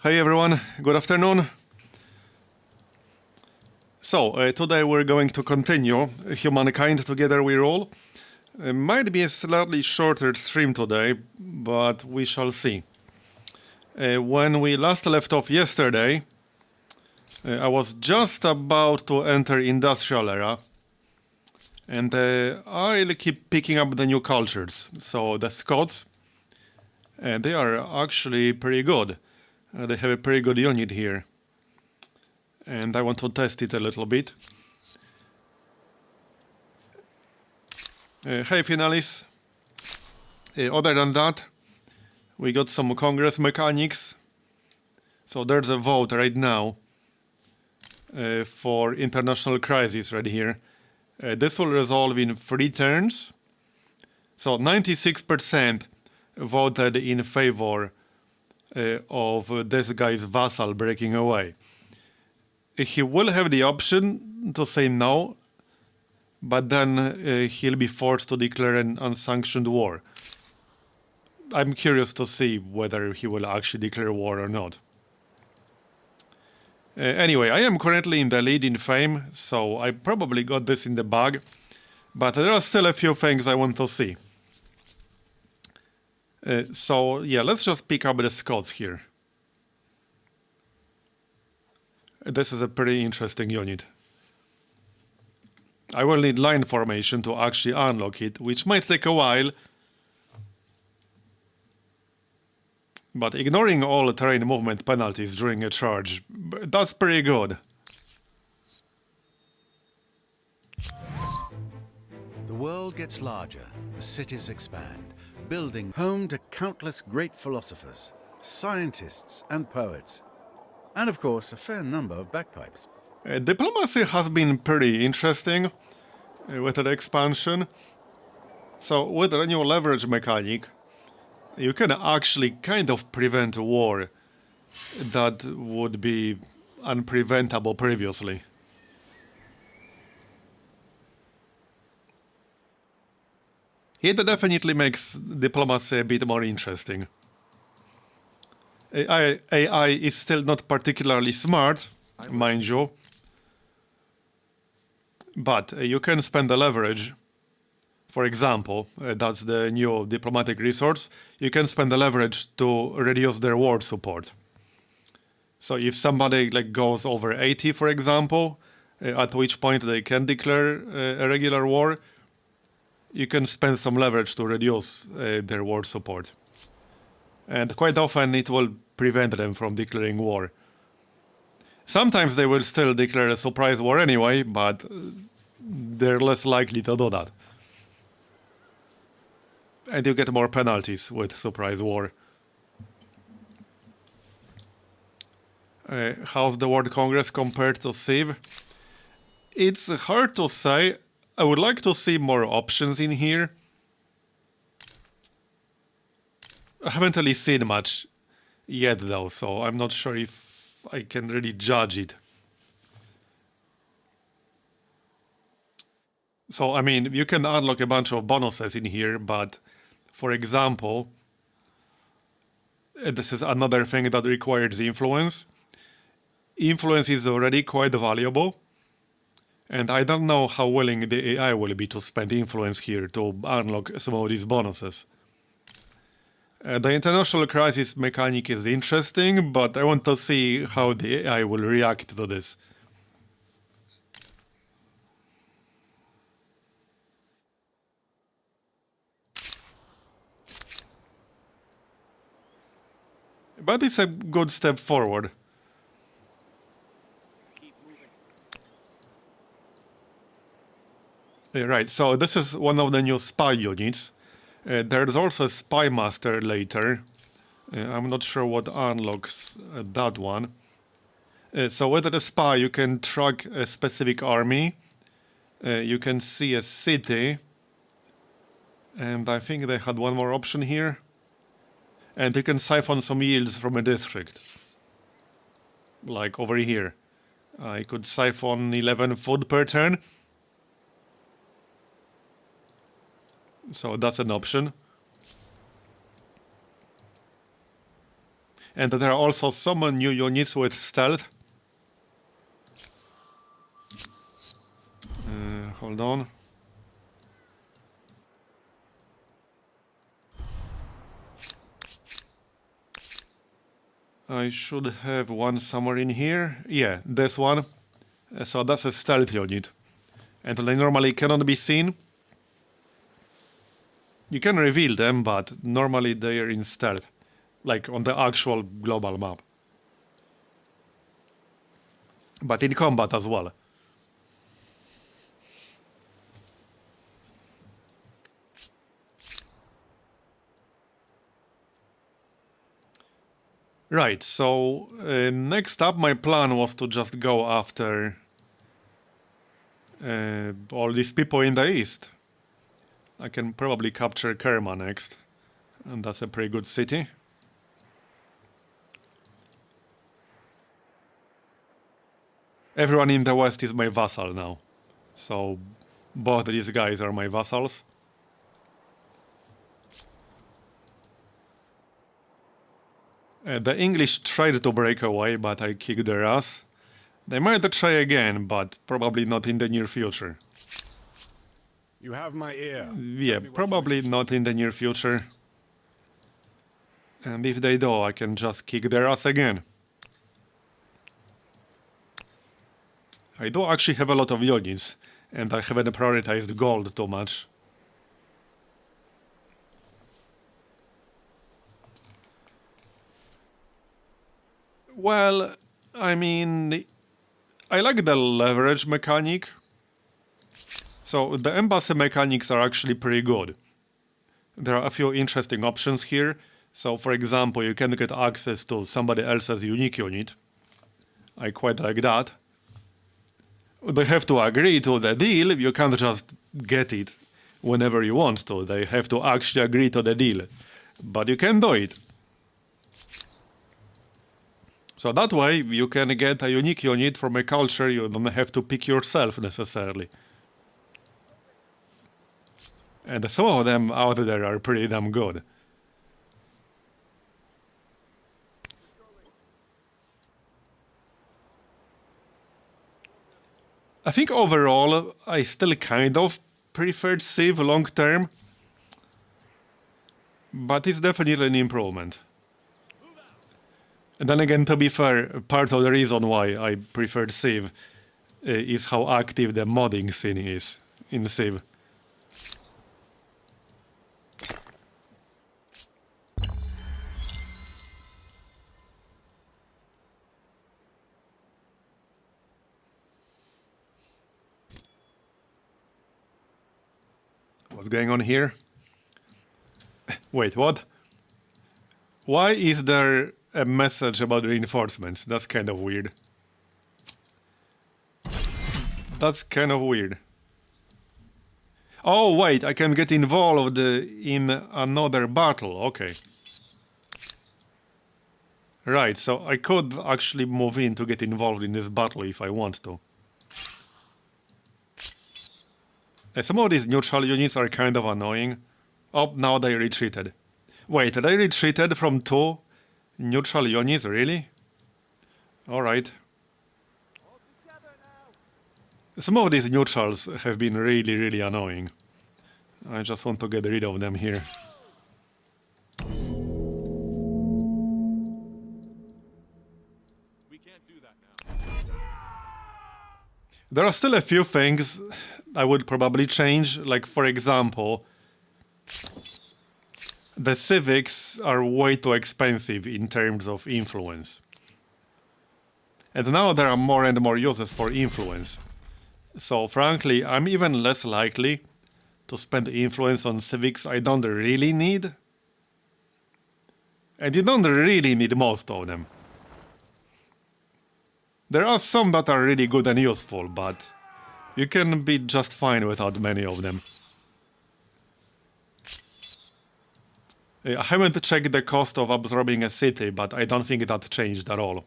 Hey everyone, good afternoon. So, today we're going to continue Humankind Together We Rule. It might be a slightly shorter stream today, but we shall see. When we last left off yesterday, I was just about to enter industrial era, and I'll keep picking up the new cultures. So the Scots, they are actually pretty good. They have a pretty good unit here. And I want to test it a little bit. Hey, Finalis. Other than that, we got some Congress mechanics. So there's a vote right now for international crisis right here. This will resolve in 3 turns. So 96% voted in favor of this guy's vassal breaking away. He will have the option to say no, but then he'll be forced to declare an unsanctioned war. I'm curious to see whether he will actually declare war or not. Anyway, I am currently in the lead in fame, so I probably got this in the bag, but there are still a few things I want to see. So yeah, let's just pick up the Scots here. This is a pretty interesting unit. I will need line formation to actually unlock it, which might take a while. But ignoring all terrain movement penalties during a charge, that's pretty good. The world gets larger, the cities expand, building home to countless great philosophers, scientists and poets. And of course, a fair number of bagpipes. Diplomacy has been pretty interesting with the expansion. So with the new leverage mechanic, you can actually kind of prevent a war that would be unpreventable previously. It definitely makes diplomacy a bit more interesting. AI is still not particularly smart, mind you, but you can spend the leverage. For example, that's the new diplomatic resource. You can spend the leverage to reduce their war support. So if somebody goes over 80, for example, at which point they can declare a regular war, you can spend some leverage to reduce their war support. And quite often it will prevent them from declaring war. Sometimes they will still declare a surprise war anyway, but they're less likely to do that. And you get more penalties with surprise war. How's the World Congress compared to Civ? It's hard to say. I would like to see more options in here. I haven't really seen much yet though, so I'm not sure if I can really judge it. So, I mean, you can unlock a bunch of bonuses in here, but for example, this is another thing that requires influence. Influence is already quite valuable, and I don't know how willing the AI will be to spend influence here to unlock some of these bonuses. The international crisis mechanic is interesting, but I want to see how the AI will react to this. But it's a good step forward. Right, so this is one of the new spy units. There's also a spy master later. I'm not sure what unlocks that one. So with the spy you can track a specific army. You can see a city. And I think they had one more option here. And you can siphon some yields from a district. Like over here. I could siphon 11 food per turn. So that's an option. And there are also some new units with stealth. Hold on. I should have one somewhere in here. Yeah, this one. So that's a stealth unit. And they normally cannot be seen. You can reveal them, but normally they are in stealth. Like on the actual global map. But in combat as well. Right, so next up my plan was to just go after all these people in the east. I can probably capture Kerma next, and that's a pretty good city. Everyone in the west is my vassal now, so both these guys are my vassals. The English tried to break away, but I kicked their ass. They might try again, but probably not in the near future. You have my ear. Yeah, probably not in the near future. And if they do, I can just kick their ass again. I do actually have a lot of units, and I haven't prioritized gold too much. Well, I mean, I like the leverage mechanic. So the embassy mechanics are actually pretty good. There are a few interesting options here. So for example, you can get access to somebody else's unique unit. I quite like that. They have to agree to the deal. You can't just get it whenever you want to. They have to actually agree to the deal. But you can do it. So that way you can get a unique unit from a culture you don't have to pick yourself necessarily. And some of them out there are pretty damn good. I think overall I still kind of preferred Civ long term. But it's definitely an improvement. And then again, to be fair, part of the reason why I preferred Civ is how active the modding scene is in Civ. What's going on here? Wait, what? Why is there a message about reinforcements? That's kind of weird. That's kind of weird. Oh, wait, I can get involved in another battle. Okay. Right, so I could actually move in to get involved in this battle if I want to. Some of these neutral units are kind of annoying. Oh, now they retreated. Wait, they retreated from 2 neutral units, really? Alright. Some of these neutrals have been really, really annoying. I just want to get rid of them here. We can't do that now. There are still a few things I would probably change, like for example, the civics are way too expensive in terms of influence. And now there are more and more uses for influence. So frankly, I'm even less likely to spend influence on civics I don't really need. And you don't really need most of them. There are some that are really good and useful, but you can be just fine without many of them. I haven't checked the cost of absorbing a city, but I don't think that changed at all.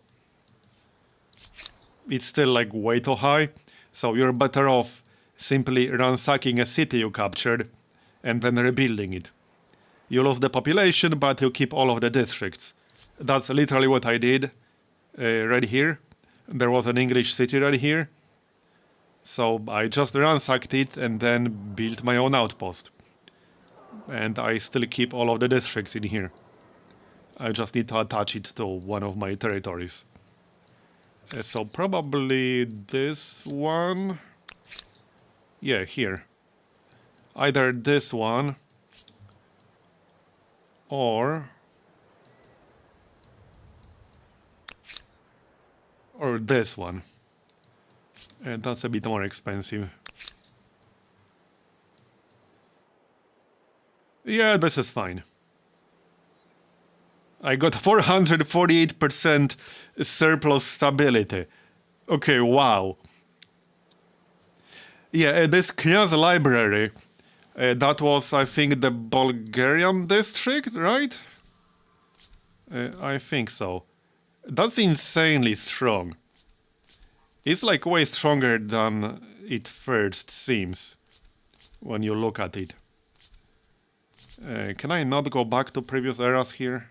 It's still like way too high, so you're better off simply ransacking a city you captured and then rebuilding it. You lose the population, but you keep all of the districts. That's literally what I did right here. There was an English city right here. So I just ransacked it and then built my own outpost. And I still keep all of the districts in here. I just need to attach it to one of my territories. So probably this one. Yeah, here. Either this one or this one. And that's a bit more expensive. Yeah, this is fine. I got 448% surplus stability. Okay, wow. Yeah, this Kniaz library, that was, I think, the Bulgarian district, right? I think so. That's insanely strong. It's like way stronger than it first seems when you look at it. Can I not go back to previous eras here?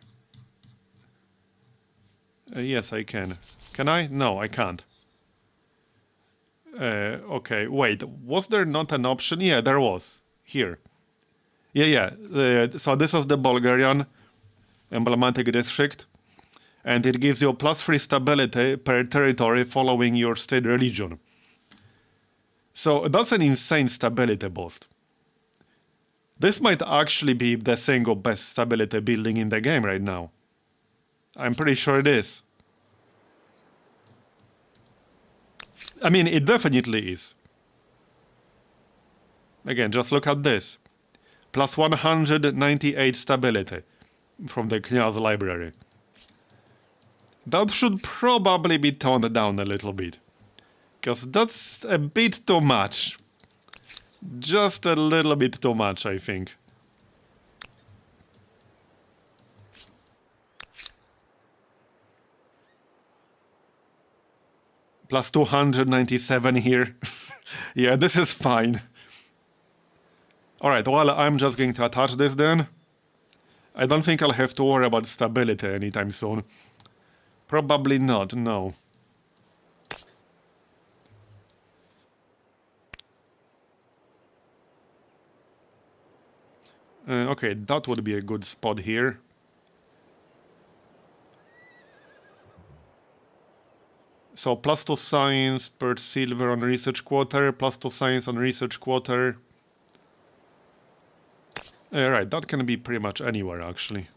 Yes, I can. Can I? No, I can't. Okay, wait. Was there not an option? Yeah, there was. Here. Yeah. So this is the Bulgarian emblematic district. And it gives you +3 stability per territory following your state religion. So that's an insane stability boost. This might actually be the single best stability building in the game right now. I'm pretty sure it is. I mean, it definitely is. Again, just look at this. +198 stability from the Kniaz library. That should probably be toned down a little bit. Because that's a bit too much. Just a little bit too much, I think. +297 here. Yeah, this is fine. Alright, well, I'm just going to attach this then. I don't think I'll have to worry about stability anytime soon. Probably not, no. Okay, that would be a good spot here. So +2 science per silver on research quarter, +2 science on research quarter. Right, that can be pretty much anywhere actually.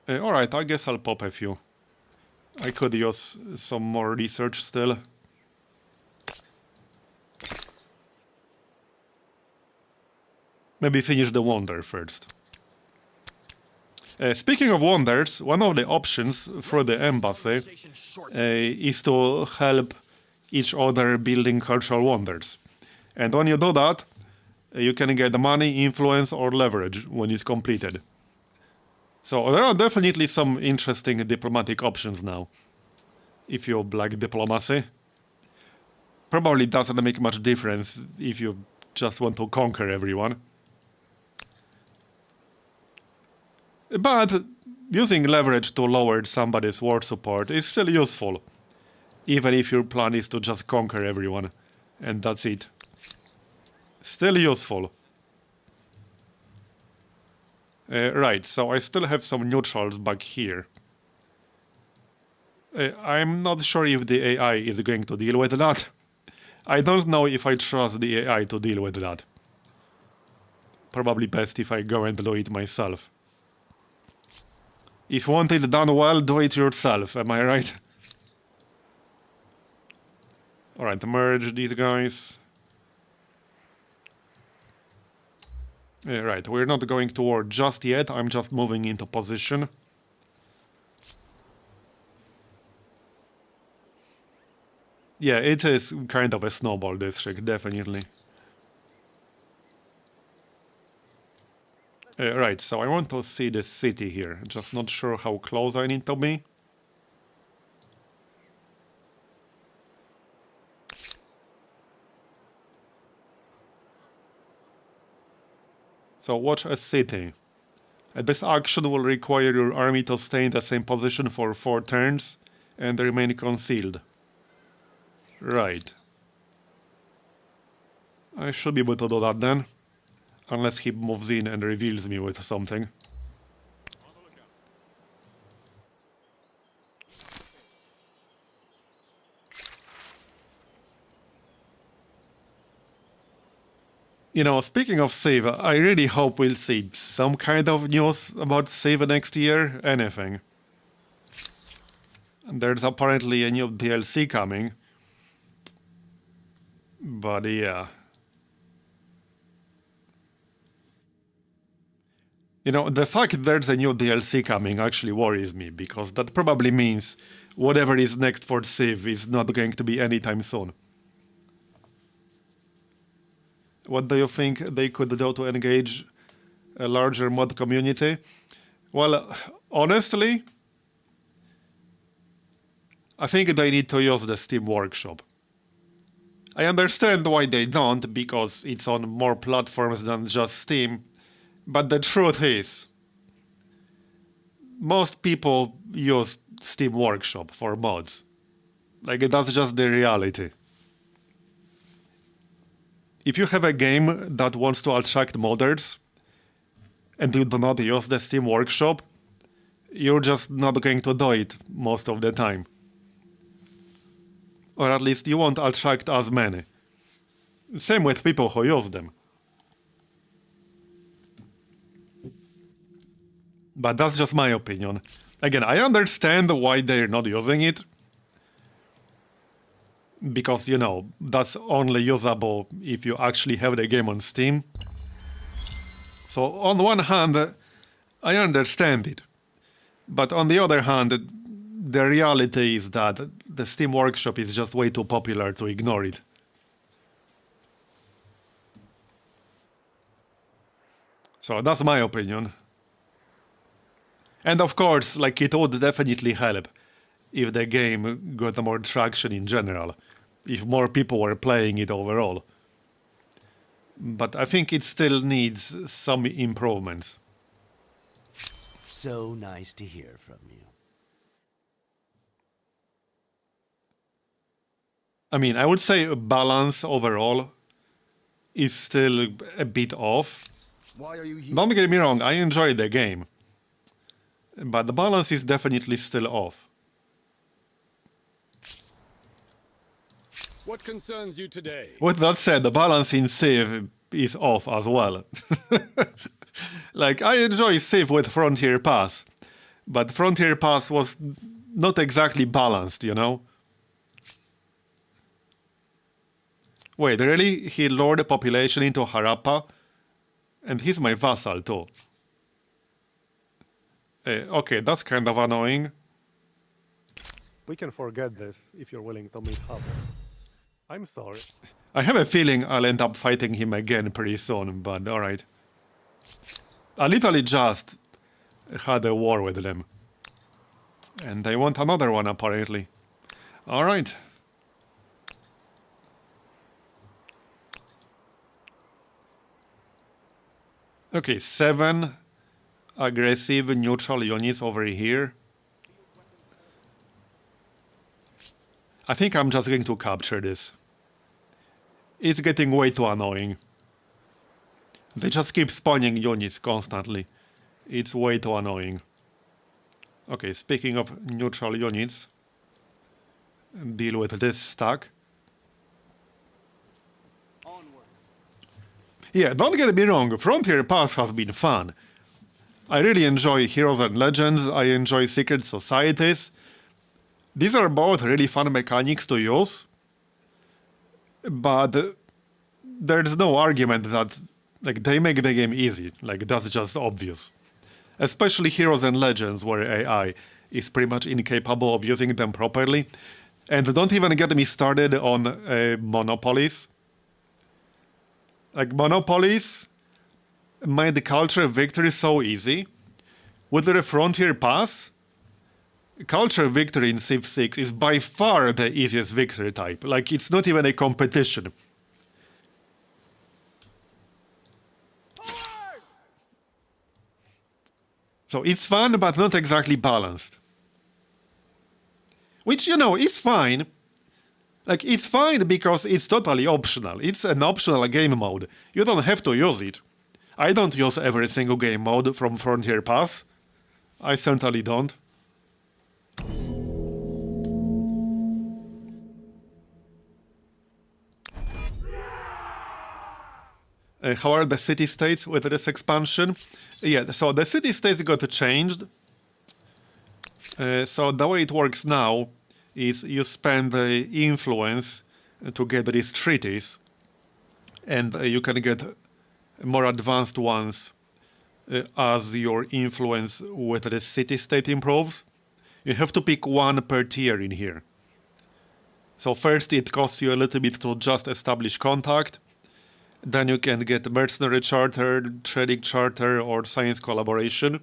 Alright, I guess I'll pop a few. I could use some more research still. Maybe finish the wonder first. Speaking of wonders, one of the options for the embassy is to help each other building cultural wonders. And when you do that, you can get money, influence, or leverage when it's completed. So there are definitely some interesting diplomatic options now. If you like diplomacy. Probably doesn't make much difference if you just want to conquer everyone. But using leverage to lower somebody's war support is still useful. Even if your plan is to just conquer everyone. And that's it. Still useful. Right, so I still have some neutrals back here. I'm not sure if the AI is going to deal with that. I don't know if I trust the AI to deal with that. Probably best if I go and do it myself. If you want it done well, do it yourself, am I right? Alright, merge these guys. Right, we're not going to war just yet, I'm just moving into position. Yeah, it is kind of a snowball district, definitely. Right, so I want to see the city here, just not sure how close I need to be. So watch a city. This action will require your army to stay in the same position for 4 turns and remain concealed. Right. I should be able to do that then. Unless he moves in and reveals me with something. You know, speaking of Civ, I really hope we'll see some kind of news about Civ next year. Anything. There's apparently a new DLC coming. But yeah. You know, the fact there's a new DLC coming actually worries me, because that probably means whatever is next for Civ is not going to be anytime soon. What do you think they could do to engage a larger mod community? Well, honestly, I think they need to use the Steam Workshop. I understand why they don't, because it's on more platforms than just Steam, but the truth is, most people use Steam Workshop for mods. Like, that's just the reality. If you have a game that wants to attract modders, and you do not use the Steam Workshop, you're just not going to do it most of the time. Or at least you won't attract as many. Same with people who use them. But that's just my opinion. Again, I understand why they're not using it. Because, you know, that's only usable if you actually have the game on Steam. So, on one hand, I understand it. But on the other hand, the reality is that the Steam Workshop is just way too popular to ignore it. So, that's my opinion. And of course, like, it would definitely help if the game got more traction in general, if more people were playing it overall. But I think it still needs some improvements. So nice to hear from you. I mean, I would say balance overall is still a bit off. Why are you here? Don't get me wrong, I enjoy the game. But the balance is definitely still off. What concerns you today? With that said, the balance in Civ is off as well. Like, I enjoy Civ with Frontier Pass, but Frontier Pass was not exactly balanced, you know? Wait, really? He lured the population into Harappa? And he's my vassal too. Okay, that's kind of annoying. We can forget this if you're willing to meet halfway. I'm sorry. I have a feeling I'll end up fighting him again pretty soon, but alright. I literally just had a war with them. And I want another one, apparently. Alright. Okay, 7 aggressive neutral units over here. I think I'm just going to capture this. It's getting way too annoying. They just keep spawning units constantly. It's way too annoying. Okay, speaking of neutral units, deal with this stack. Yeah, don't get me wrong, Frontier Pass has been fun. I really enjoy Heroes and Legends, I enjoy Secret Societies. These are both really fun mechanics to use. But there's no argument that, like, they make the game easy. Like, that's just obvious. Especially Heroes and Legends, where AI is pretty much incapable of using them properly. And don't even get me started on monopolies. Like, monopolies made the culture victory so easy. With the Frontier Pass, culture victory in Civ 6 is by far the easiest victory type. Like, it's not even a competition. So it's fun, but not exactly balanced. Which, you know, is fine. Like, it's fine because it's totally optional. It's an optional game mode. You don't have to use it. I don't use every single game mode from Frontier Pass. I certainly don't. How are the city-states with this expansion? Yeah, so the city-states got changed. So the way it works now is you spend the influence to get these treaties, and you can get more advanced ones as your influence with the city-state improves. You have to pick one per tier in here. So first it costs you a little bit to just establish contact. Then you can get mercenary charter, trading charter, or science collaboration.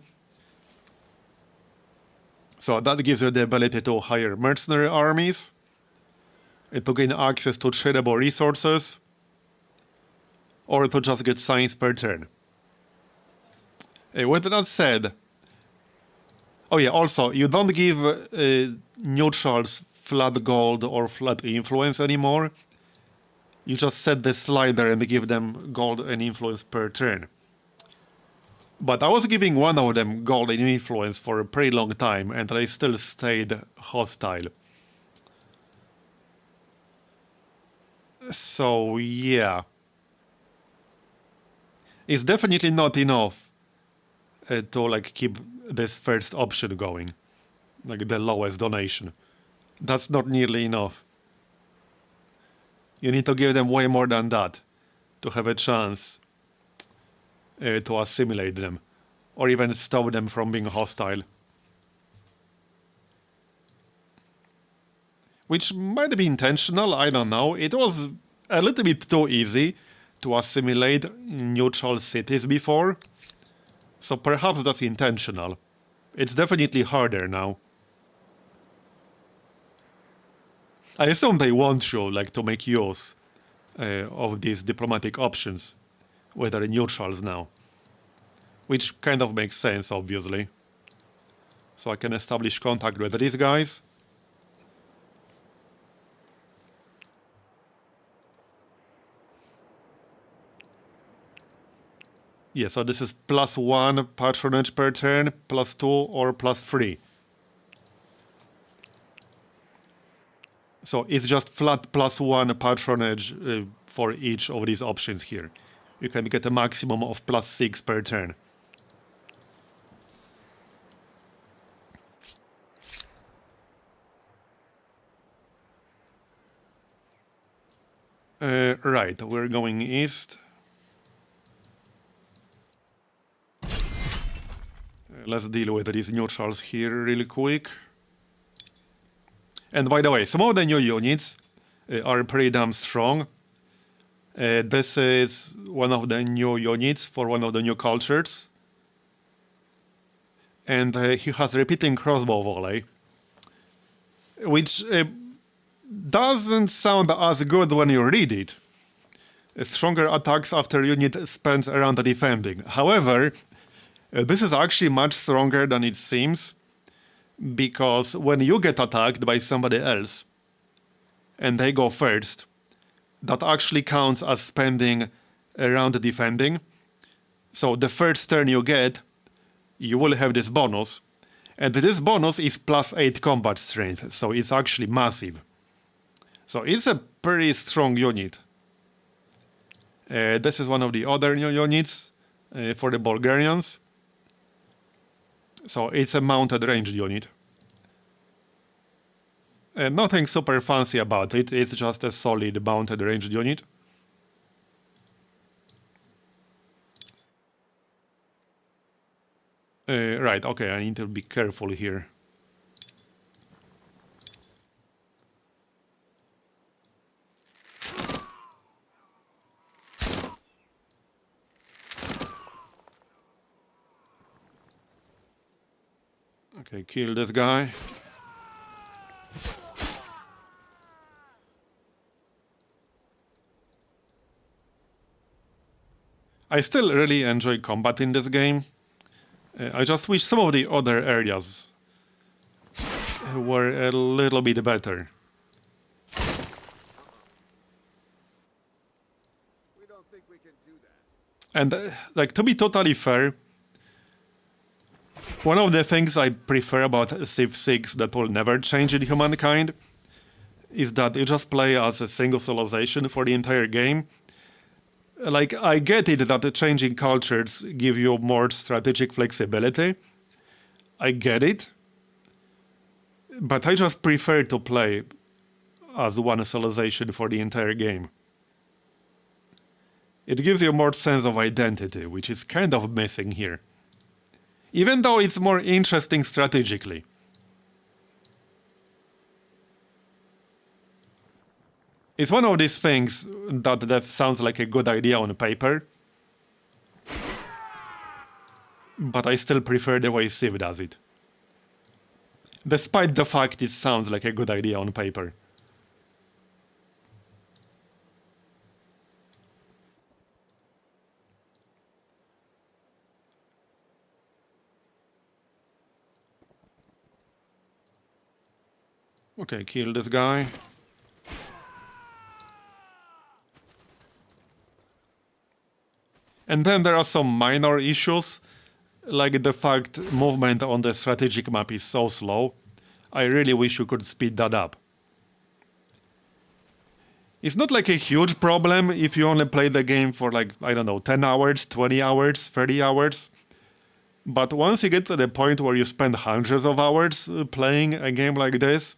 So that gives you the ability to hire mercenary armies, to gain access to tradable resources, or to just get science per turn. With that said, oh yeah, also, you don't give neutrals flat gold or flat influence anymore. You just set the slider and give them gold and influence per turn. But I was giving one of them gold and influence for a pretty long time, and they still stayed hostile. So, yeah. It's definitely not enough to, like, keep this first option going. Like, the lowest donation. That's not nearly enough. You need to give them way more than that to have a chance to assimilate them, or even stop them from being hostile. Which might be intentional, I don't know. It was a little bit too easy to assimilate neutral cities before, so perhaps that's intentional. It's definitely harder now. I assume they want you, like, to make use of these diplomatic options with the neutrals now. Which kind of makes sense, obviously. So I can establish contact with these guys. Yeah, so this is +1 patronage per turn, +2 or +3. So it's just flat +1 patronage for each of these options here. You can get a maximum of +6 per turn. Right, we're going east. Let's deal with these neutrals here really quick. And by the way, some of the new units are pretty damn strong. This is one of the new units for one of the new cultures. And he has repeating crossbow volley, which doesn't sound as good when you read it. Stronger attacks after unit spends around defending. However, this is actually much stronger than it seems, because when you get attacked by somebody else and they go first, that actually counts as spending a round defending. So the first turn you get, you will have this bonus, and this bonus is +8 combat strength, so it's actually massive. So it's a pretty strong unit. This is one of the other new units for the Bulgarians. So it's a mounted ranged unit. Nothing super fancy about it, it's just a solid mounted ranged unit. Right, okay, I need to be careful here. Okay, kill this guy. I still really enjoy combat in this game. I just wish some of the other areas were a little bit better. And like, to be totally fair, one of the things I prefer about Civ 6 that will never change in Humankind is that you just play as a single civilization for the entire game. Like, I get it that the changing cultures give you more strategic flexibility. I get it. But I just prefer to play as one civilization for the entire game. It gives you more sense of identity, which is kind of missing here. Even though it's more interesting strategically. It's one of these things that sounds like a good idea on paper, but I still prefer the way Civ does it. Despite the fact it sounds like a good idea on paper. Okay, kill this guy. And then there are some minor issues, like the fact movement on the strategic map is so slow. I really wish you could speed that up. It's not like a huge problem if you only play the game for like, I don't know, 10 hours, 20 hours, 30 hours. But once you get to the point where you spend hundreds of hours playing a game like this,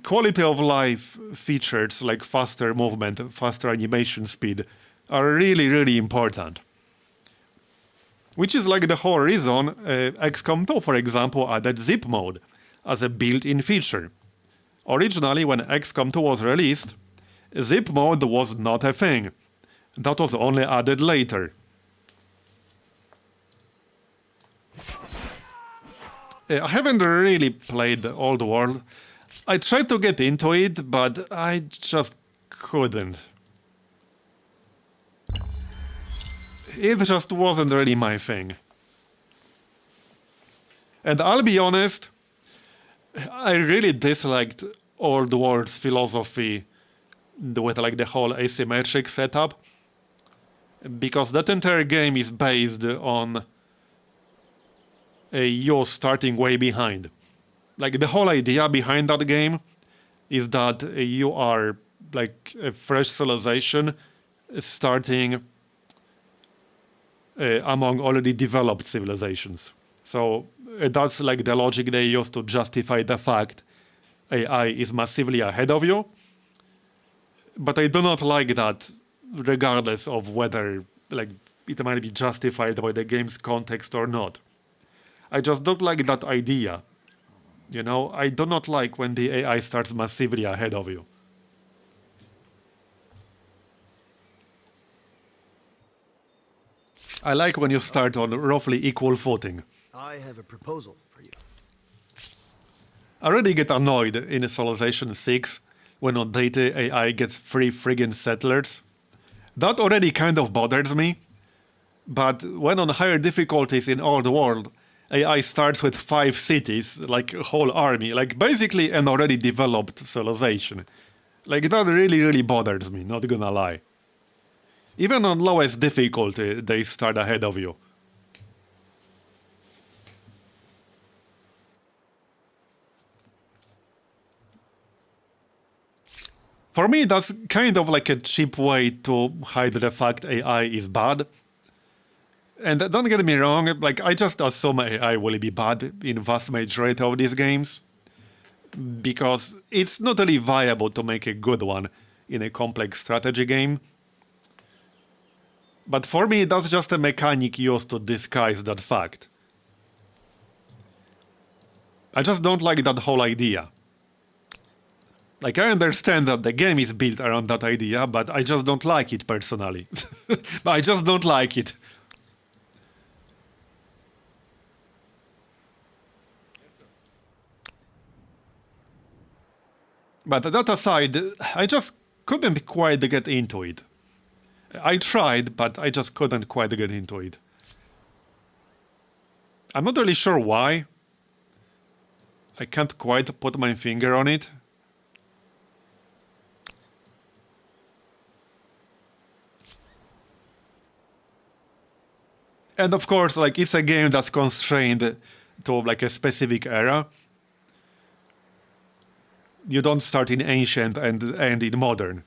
quality of life features like faster movement, faster animation speed are really, really important. Which is like the whole reason XCOM 2, for example, added zip mode as a built-in feature. Originally, when XCOM 2 was released, zip mode was not a thing. That was only added later. I haven't really played the Old World. I tried to get into it, but I just couldn't. It just wasn't really my thing. And I'll be honest, I really disliked Old World's philosophy with like the whole asymmetric setup, because that entire game is based on you starting way behind. Like, the whole idea behind that game is that you are like a fresh civilization starting among already developed civilizations. So that's like the logic they use to justify the fact AI is massively ahead of you. But I do not like that, regardless of whether like it might be justified by the game's context or not. I just don't like that idea. You know, I do not like when the AI starts massively ahead of you. I like when you start on roughly equal footing. I have a proposal for you. I already get annoyed in Civilization 6 when on data AI gets 3 friggin' settlers. That already kind of bothers me. But when on higher difficulties in Old World, AI starts with 5 cities, like a whole army, like basically an already developed civilization. Like, that really, really bothers me, not gonna lie. Even on lowest difficulty, they start ahead of you. For me, that's kind of like a cheap way to hide the fact AI is bad. And don't get me wrong, like, I just assume AI will be bad in vast majority of these games, because it's not really viable to make a good one in a complex strategy game. But for me, that's just a mechanic used to disguise that fact. I just don't like that whole idea. Like, I understand that the game is built around that idea, but I just don't like it personally. I just don't like it. But that aside, I just couldn't quite get into it. I tried, but I just couldn't quite get into it. I'm not really sure why. I can't quite put my finger on it. And of course, like, it's a game that's constrained to like a specific era. You don't start in ancient and end in modern,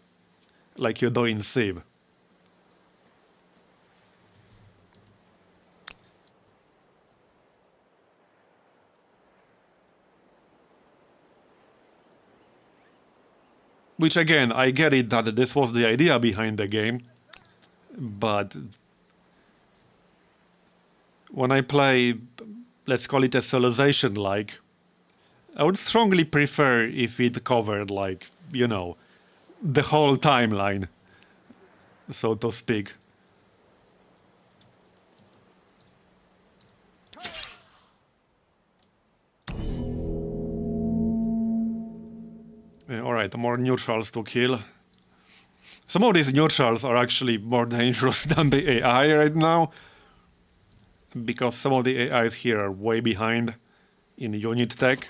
like you do in Civ. Which again, I get it that this was the idea behind the game, but when I play, let's call it a civilization-like, I would strongly prefer if it covered, like, you know, the whole timeline, so to speak. Alright, more neutrals to kill. Some of these neutrals are actually more dangerous than the AI right now, because some of the AIs here are way behind in unit tech.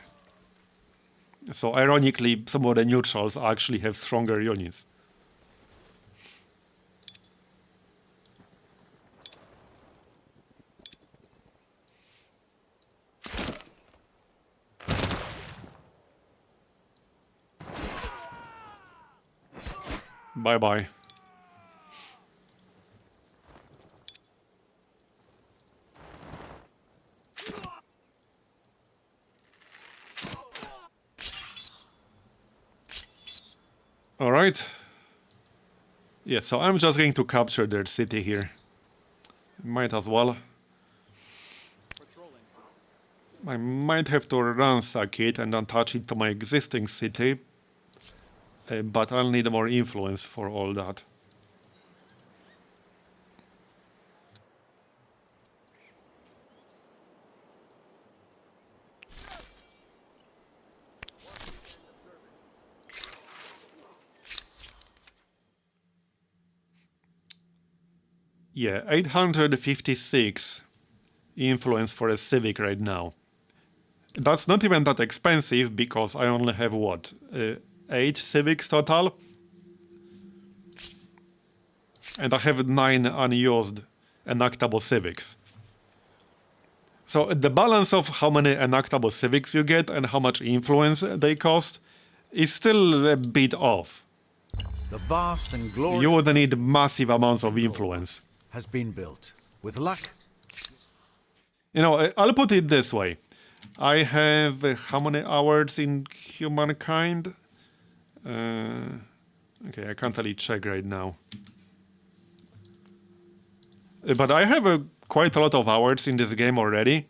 So ironically, some of the neutrals actually have stronger units. Bye-bye. All right. Yeah, so I'm just going to capture their city here. Might as well. I might have to ransack it and attach it to my existing city, but I'll need more influence for all that. Yeah, 856 influence for a civic right now. That's not even that expensive because I only have what, 8 civics total? And I have 9 unused enactable civics. So the balance of how many enactable civics you get and how much influence they cost is still a bit off. The vast and glorious You would need massive amounts of influence. has been built. With luck, You know, I'll put it this way. I have how many hours in Humankind? Okay, I can't really check right now. But I have quite a lot of hours in this game already.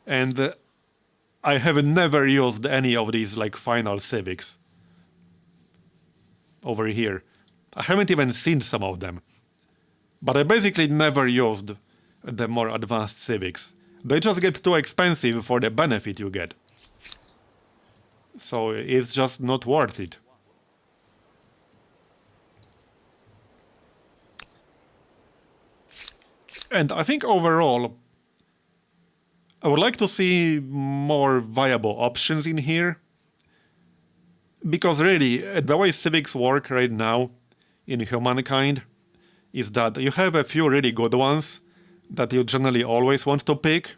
And I have never used any of these like final civics over here. I haven't even seen some of them. But I basically never used the more advanced civics. They just get too expensive for the benefit you get. So it's just not worth it. And I think overall, I would like to see more viable options in here. Because really, the way civics work right now in Humankind is that you have a few really good ones that you generally always want to pick.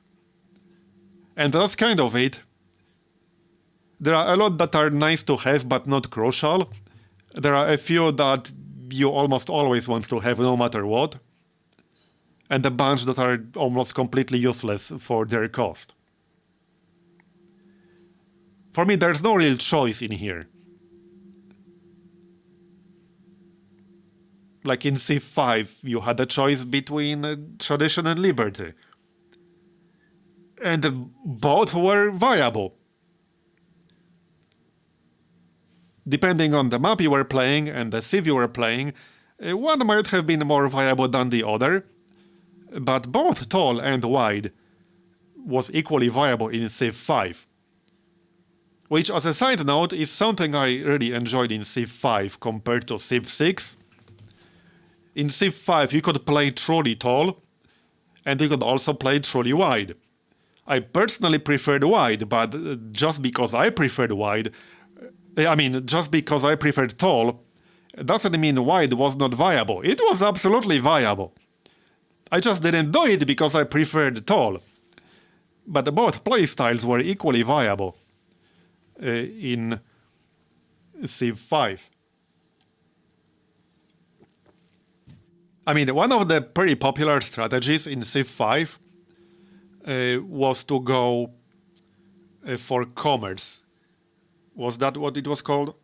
And that's kind of it. There are a lot that are nice to have but not crucial. There are a few that you almost always want to have no matter what. And a bunch that are almost completely useless for their cost. For me, there's no real choice in here. Like in Civ 5, you had a choice between tradition and liberty. And both were viable. Depending on the map you were playing and the Civ you were playing, one might have been more viable than the other, but both tall and wide was equally viable in Civ 5. Which, as a side note, is something I really enjoyed in Civ 5 compared to Civ 6. In Civ 5 you could play truly tall, and you could also play truly wide. I personally preferred wide, but just because I preferred wide, just because I preferred tall, doesn't mean wide was not viable. It was absolutely viable. I just didn't do it because I preferred tall. But both playstyles were equally viable in Civ 5. I mean, one of the pretty popular strategies in Civ 5 was to go for commerce. Was that what it was called?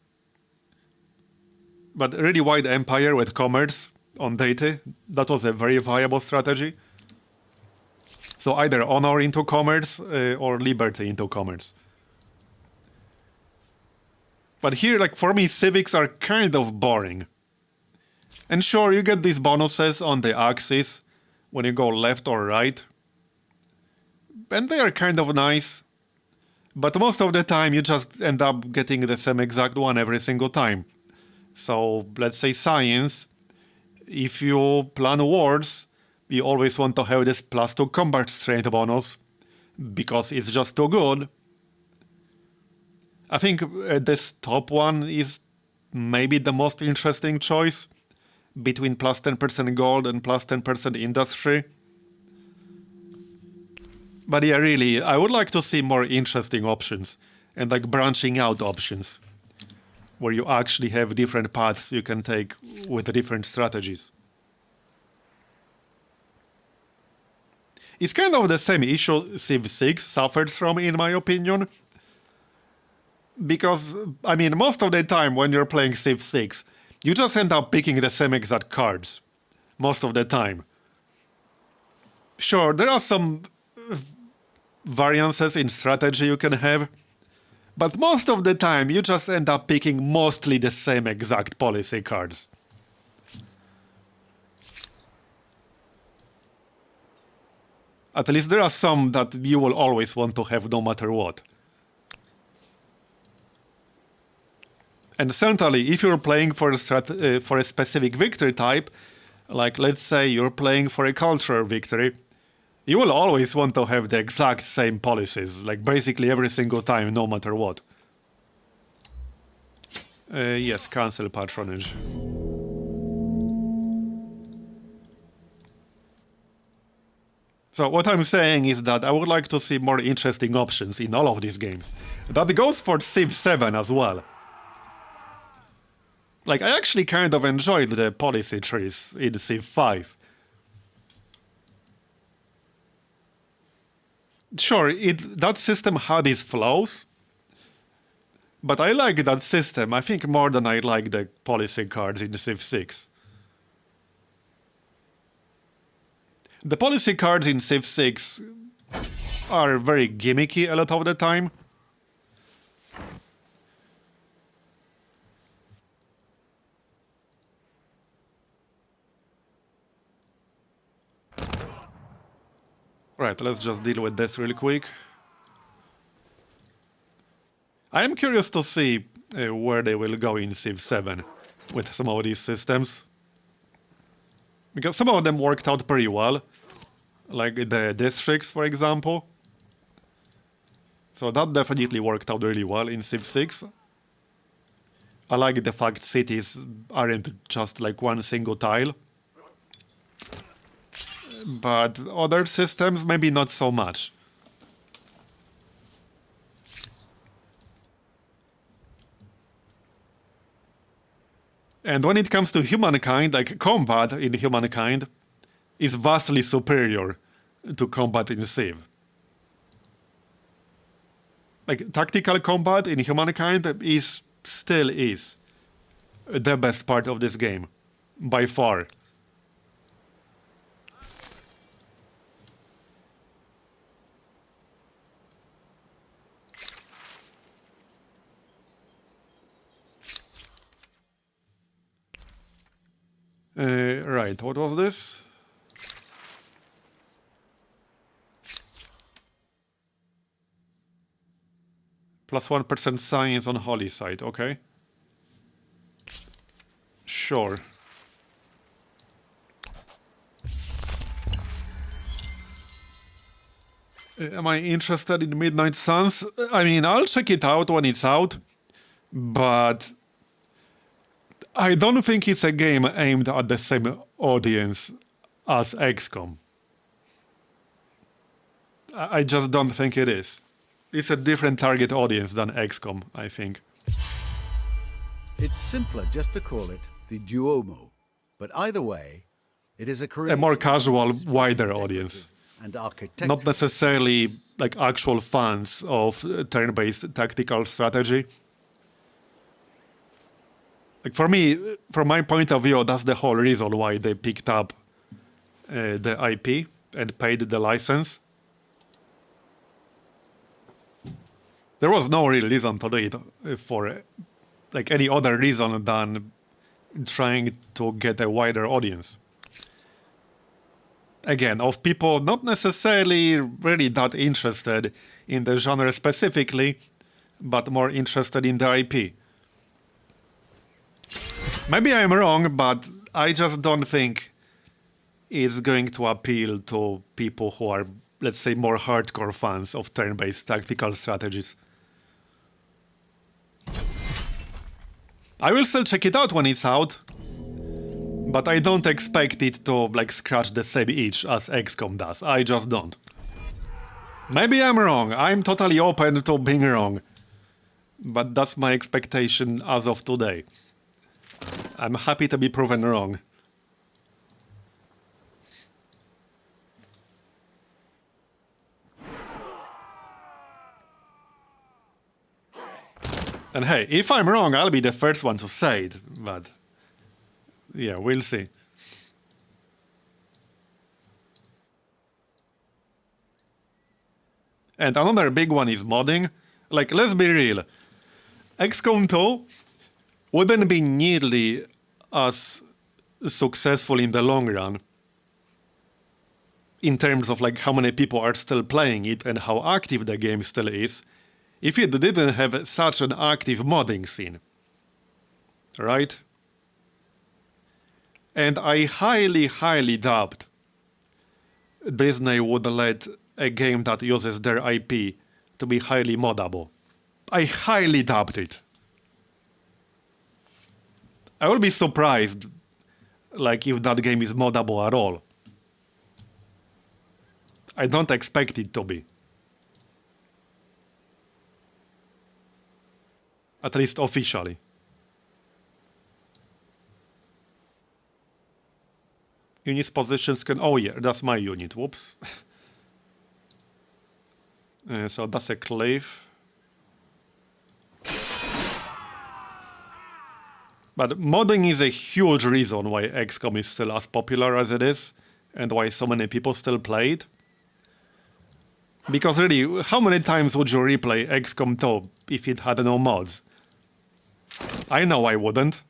But really wide empire with commerce on deity, that was a very viable strategy. So either honor into commerce or liberty into commerce. But here, like for me, civics are kind of boring. And sure, you get these bonuses on the axis when you go left or right. And they are kind of nice. But most of the time, you just end up getting the same exact one every single time. So, let's say science. If you plan wars, you always want to have this +2 combat strength bonus, because it's just too good. I think this top one is maybe the most interesting choice, between +10% gold and +10% industry. But yeah, really, I would like to see more interesting options, and like branching out options, where you actually have different paths you can take with different strategies. It's kind of the same issue Civ 6 suffers from, in my opinion. Because, I mean, most of the time when you're playing Civ 6, you just end up picking the same exact cards. Most of the time. Sure, there are some variances in strategy you can have, but most of the time you just end up picking mostly the same exact policy cards. At least there are some that you will always want to have no matter what. And certainly, if you're playing for a specific victory type, like let's say you're playing for a cultural victory, you will always want to have the exact same policies, like basically every single time, no matter what. Yes, cancel patronage. So what I'm saying is that I would like to see more interesting options in all of these games. That goes for Civ 7 as well. Like, I actually kind of enjoyed the policy trees in Civ 5. Sure, that system had its flaws, but I like that system, I think, more than I like the policy cards in Civ 6. The policy cards in Civ 6 are very gimmicky a lot of the time. Right, let's just deal with this real quick. I am curious to see where they will go in Civ 7 with some of these systems. Because some of them worked out pretty well, like the districts, for example. So that definitely worked out really well in Civ 6. I like the fact cities aren't just like one single tile. But other systems, maybe not so much. And when it comes to Humankind, like combat in Humankind is vastly superior to combat in Civ. Like tactical combat in Humankind still is the best part of this game, by far. Right, what was this? +1% science on holy site, okay. Sure. Am I interested in Midnight Suns? I mean, I'll check it out when it's out, but I don't think it's a game aimed at the same audience as XCOM. I just don't think it is. It's a different target audience than XCOM, I think. It's simpler just to call it the Duomo, but either way, it is A more casual, wider audience. and architecture. Not necessarily like actual fans of turn-based tactical strategy. Like for me, from my point of view, that's the whole reason why they picked up the IP and paid the license. There was no real reason to do it for like any other reason than trying to get a wider audience. Again, of people not necessarily really that interested in the genre specifically, but more interested in the IP. Maybe I'm wrong, but I just don't think it's going to appeal to people who are, let's say, more hardcore fans of turn-based tactical strategies. I will still check it out when it's out, but I don't expect it to like scratch the same itch as XCOM does. I just don't. Maybe I'm wrong. I'm totally open to being wrong. But that's my expectation as of today. I'm happy to be proven wrong. And hey, if I'm wrong, I'll be the first one to say it, but yeah, we'll see. And another big one is modding. Like, let's be real. XCOM 2 wouldn't be nearly as successful in the long run in terms of like how many people are still playing it and how active the game still is if it didn't have such an active modding scene. Right? And I highly, highly doubt Disney would let a game that uses their IP to be highly moddable. I highly doubt it. I will be surprised, like, if that game is moddable at all. I don't expect it to be. At least officially. Unit's positions can... Oh yeah, that's my unit. Whoops. So that's a cliff. But modding is a huge reason why XCOM is still as popular as it is, and why so many people still play it. Because really, how many times would you replay XCOM 2 if it had no mods? I know I wouldn't.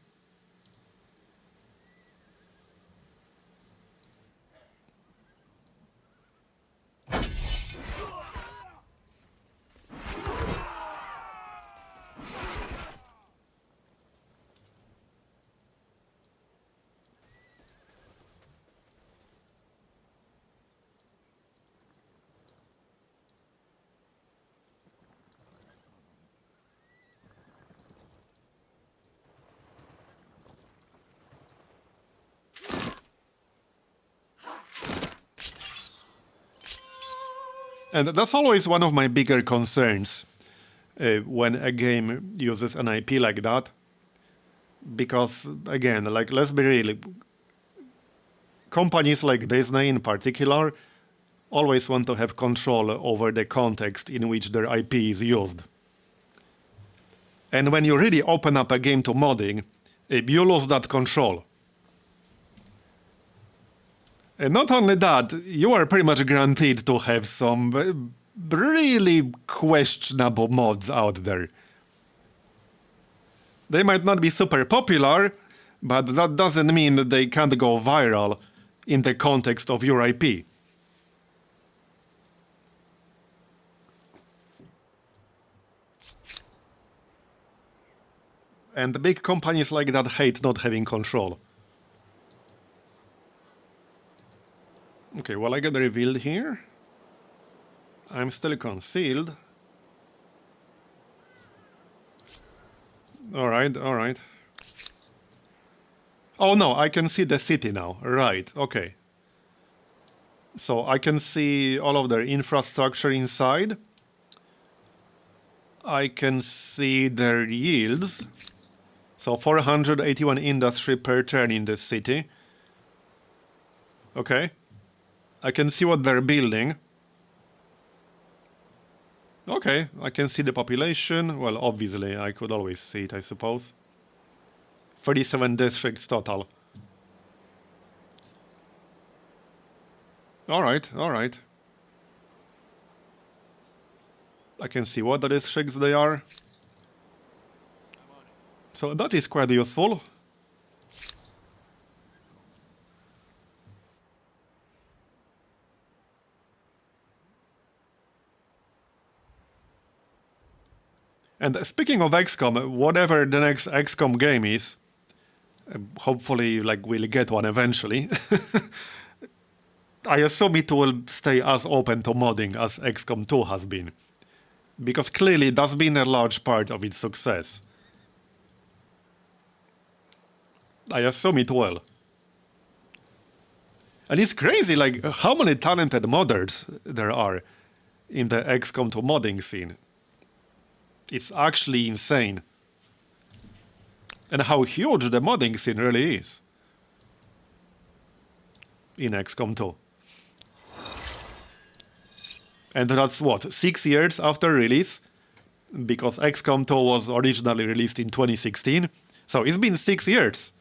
And that's always one of my bigger concerns when a game uses an IP like that. Because, again, like, let's be real, companies like Disney in particular always want to have control over the context in which their IP is used. And when you really open up a game to modding, you lose that control. And not only that, you are pretty much guaranteed to have some really questionable mods out there. They might not be super popular, but that doesn't mean that they can't go viral in the context of your IP. And big companies like that hate not having control. Okay, well, I get revealed here. I'm still concealed. Alright, alright. Oh no, I can see the city now. Right, okay. So I can see all of their infrastructure inside. I can see their yields. So 481 industry per turn in the city. Okay. I can see what they're building. Okay, I can see the population. Well, obviously, I could always see it, I suppose. 37 districts total. Alright, alright. I can see what the districts they are. So that is quite useful. And speaking of XCOM, whatever the next XCOM game is, hopefully like we'll get one eventually. I assume it will stay as open to modding as XCOM 2 has been. Because clearly that's been a large part of its success. I assume it will. And it's crazy, like, how many talented modders there are in the XCOM 2 modding scene. It's actually insane. And how huge the modding scene really is in XCOM 2. And that's what, 6 years after release? Because XCOM 2 was originally released in 2016. So it's been 6 years.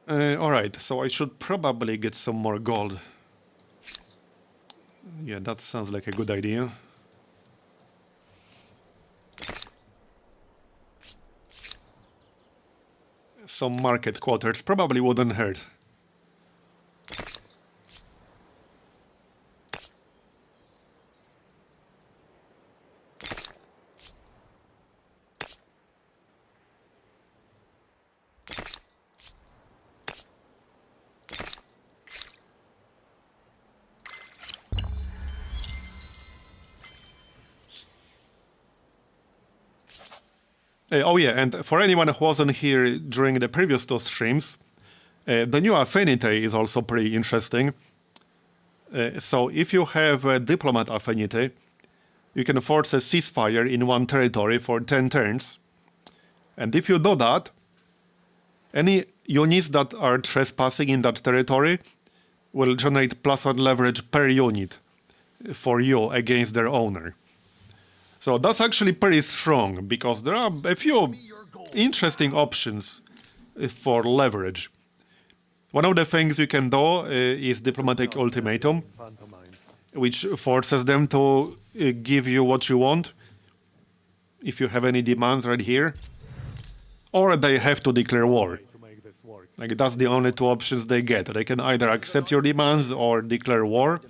Alright, so I should probably get some more gold. Yeah, that sounds like a good idea. Some market quarters probably wouldn't hurt. Oh yeah, and for anyone who wasn't here during the previous two streams, the new affinity is also pretty interesting. So if you have a diplomat affinity, you can force a ceasefire in one territory for 10 turns. And if you do that, any units that are trespassing in that territory will generate +1 leverage per unit for you against their owner. So that's actually pretty strong, because there are a few interesting options for leverage. One of the things you can do is diplomatic ultimatum, which forces them to give you what you want, if you have any demands right here, or they have to declare war. Like, that's the only two options they get. They can either accept your demands or declare war.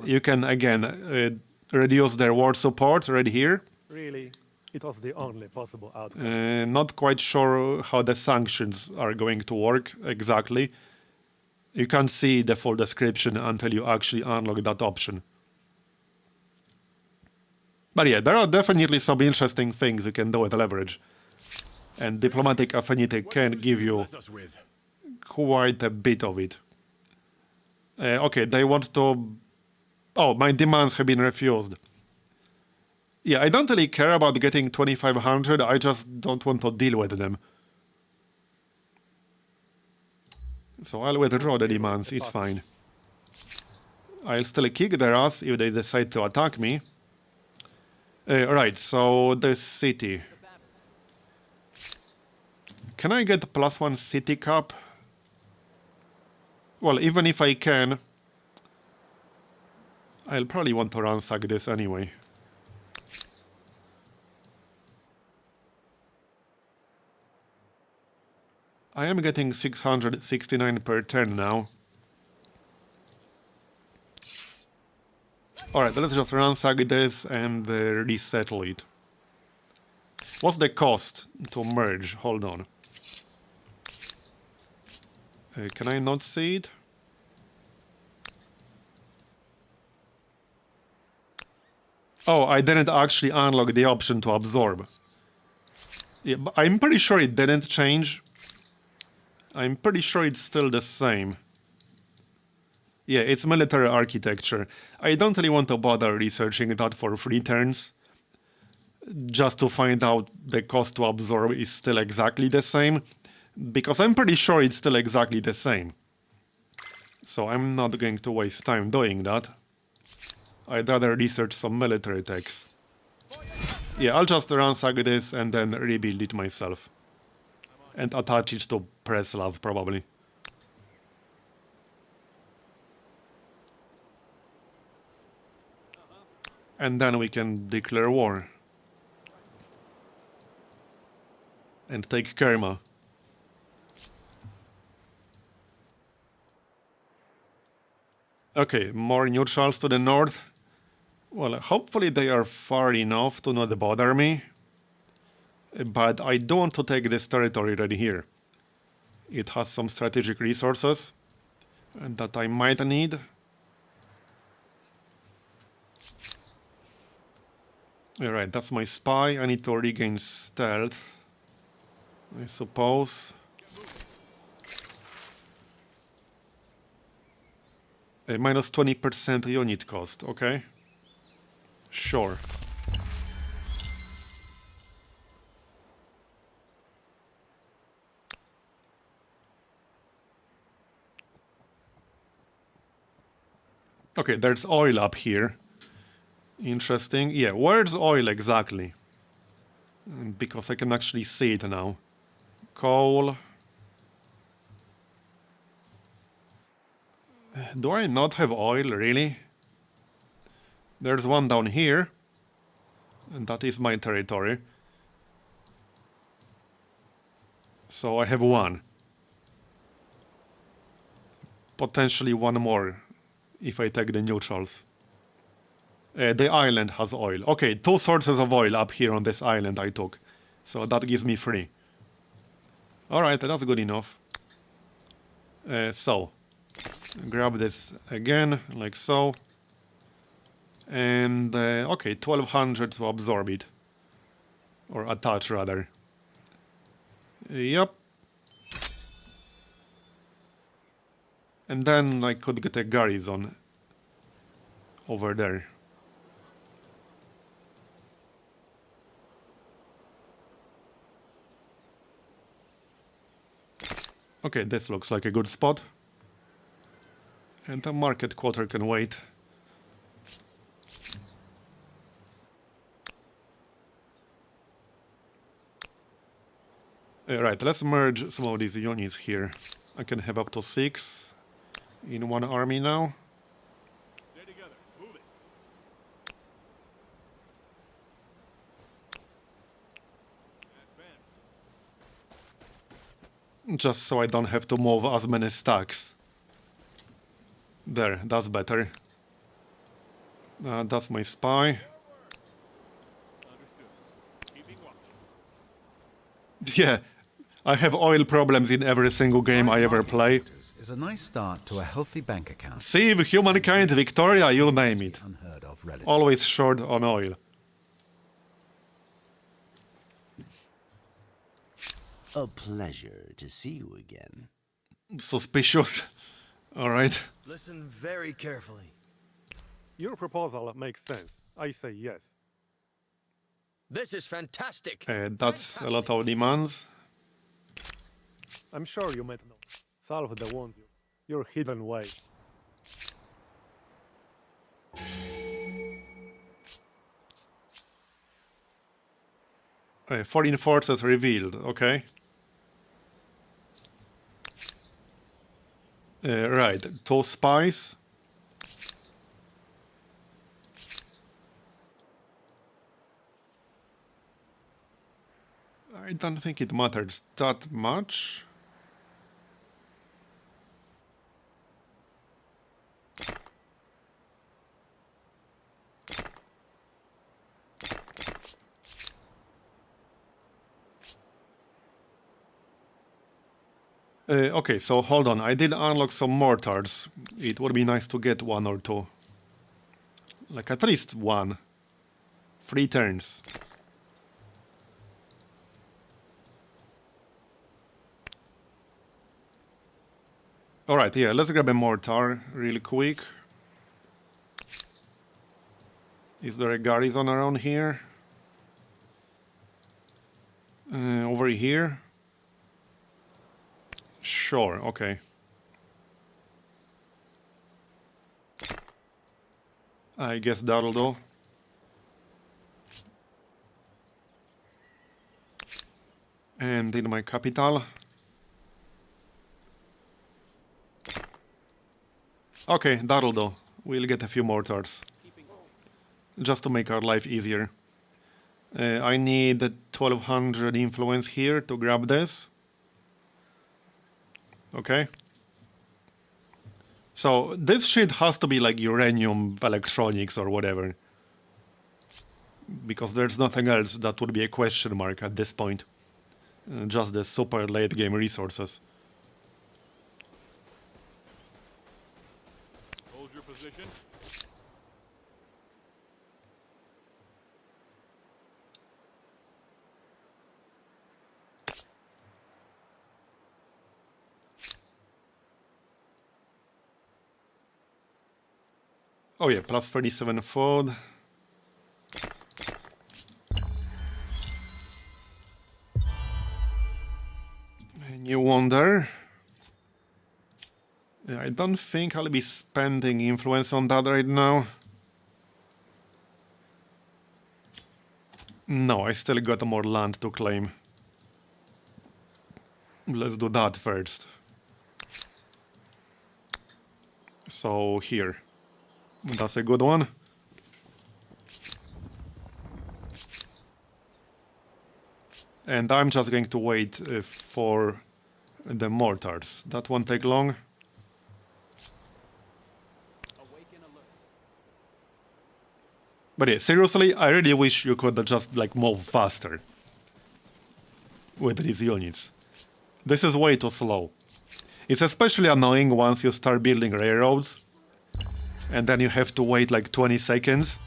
You can, again, reduce their war support right here. Really, it was the only possible outcome. Not quite sure how the sanctions are going to work exactly. You can't see the full description until you actually unlock that option. But yeah, there are definitely some interesting things you can do with leverage. And diplomatic affinity can give you quite a bit of it. Okay, they want to... Oh, my demands have been refused. Yeah, I don't really care about getting 2500, I just don't want to deal with them. So I'll withdraw the demands, it's fine. I'll still kick their ass if they decide to attack me. Right, so the city. Can I get +1 city cap? Well, even if I can, I'll probably want to ransack this anyway. I am getting 669 per turn now. Alright, let's just ransack this and resettle it. What's the cost to merge? Hold on. Can I not see it? Oh, I didn't actually unlock the option to absorb. Yeah, but I'm pretty sure it didn't change. I'm pretty sure it's still the same. Yeah, it's military architecture. I don't really want to bother researching that for 3 turns. Just to find out the cost to absorb is still exactly the same. Because I'm pretty sure it's still exactly the same. So I'm not going to waste time doing that. I'd rather research some military techs. Yeah, I'll just ransack this and then rebuild it myself. And attach it to Preslav, probably. And then we can declare war. And take Kerma. Okay, more neutrals to the north. Well, hopefully they are far enough to not bother me. But I don't want to take this territory right here. It has some strategic resources that I might need. Alright, that's my spy. I need to regain stealth, I suppose. Minus 20% unit cost, okay. Sure. Okay, there's oil up here. Interesting. Yeah, where's oil exactly? Because I can actually see it now. Coal. Do I not have oil, really? There's one down here. And that is my territory. So I have one. Potentially one more, if I take the neutrals. The island has oil. Okay, 2 sources of oil up here on this island I took. So that gives me 3. Alright, that's good enough. So, grab this again, like so. And, okay, 1200 to absorb it. Or attach, rather. Yep. And then I could get a garrison over there. Okay, this looks like a good spot. And the market quarter can wait. Right, let's merge some of these units here. I can have up to 6 in one army now. Stay together. Move it. Advance. Just so I don't have to move as many stacks. There, that's better. That's my spy. Understood. Keeping watch. Yeah, I have oil problems in every single game I ever play. Is a nice start to a healthy bank account. Civ, Humankind, Victoria, you name it. Unheard of relative. Always short on oil. A pleasure to see you again. Suspicious. Alright. Listen very carefully. Your proposal makes sense. I say yes. This is fantastic. That's a lot of demands. I'm sure you might know. Solve the wounds your hidden way. Foreign forces revealed, okay. Right, 2 spies. I don't think it matters that much. Okay, so hold on. I did unlock some mortars. It would be nice to get one or two. Like at least one. 3 turns. Alright, yeah, let's grab a mortar real quick. Is there a garrison around here? Over here? Sure, okay. I guess that'll do. And in my capital. Okay, that'll do. We'll get a few mortars. Just to make our life easier. I need 1200 influence here to grab this. Okay. So this shit has to be like uranium electronics or whatever. Because there's nothing else that would be a question mark at this point. Just the super late game resources. Hold your position. Oh yeah, plus 37 food. New wonder. I don't think I'll be spending influence on that right now. No, I still got more land to claim. Let's do that first. So here. That's a good one. And I'm just going to wait for the mortars. That won't take long. But yeah, seriously, I really wish you could just like move faster with these units. This is way too slow. It's especially annoying once you start building railroads and then you have to wait like 20 seconds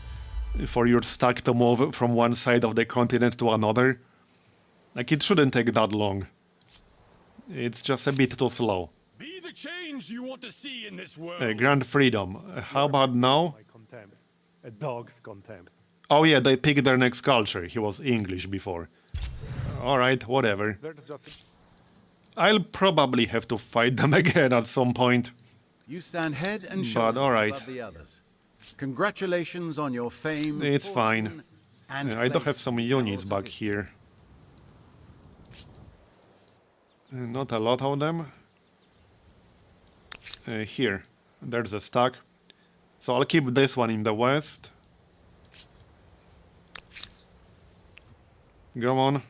for your stack to move from one side of the continent to another. Like, it shouldn't take that long. It's just a bit too slow. Be the change you want to see in this world. Grand Freedom. How about now? My contempt. A dog's contempt. Oh yeah, they picked their next culture. He was English before. Alright, whatever. There's just I'll probably have to fight them again at some point. You stand head and But shoulders all right. above the others. Congratulations on your fame. It's fine. fortune, and I do have place some in units annals of back history. here. Not a lot of them. Here, there's a stack. So I'll keep this one in the west. Go on.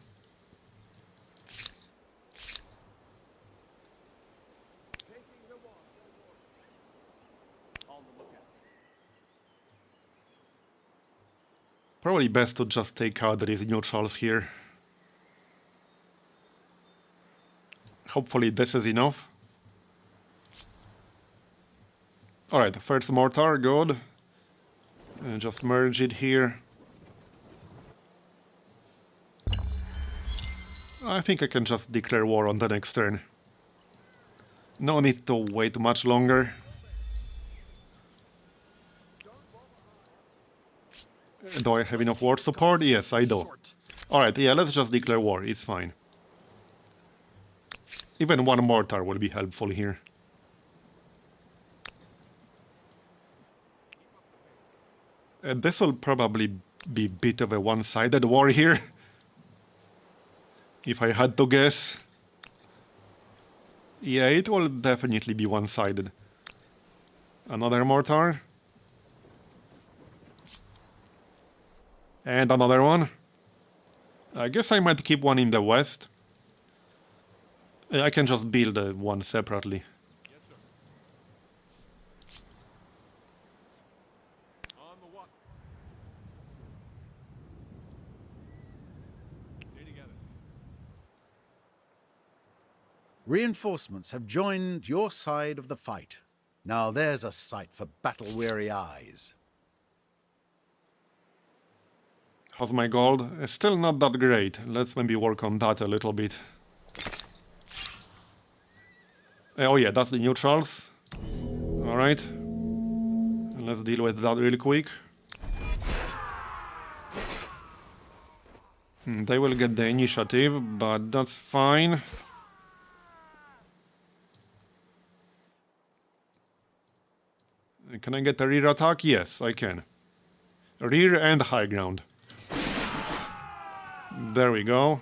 Probably best to just take out these neutrals here. Hopefully this is enough. Alright, first mortar, good. Just merge it here. I think I can just declare war on the next turn. No need to wait much longer. Do I have enough war support? Yes, I do. Alright, yeah, let's just declare war, it's fine. Even one mortar will be helpful here. This will probably be a bit of a one-sided war here. If I had to guess. Yeah, it will definitely be one-sided. Another mortar. And another one. I guess I might keep one in the west. I can just build one separately. Yes, sir. On the what? Stay together. Reinforcements have joined your side of the fight. Now there's a sight for battle-weary eyes. How's my gold? Still not that great. Let's maybe work on that a little bit. Oh yeah, that's the neutrals. Alright. Let's deal with that really quick. They will get the initiative, but that's fine. Can I get a rear attack? Yes, I can. Rear and high ground. There we go.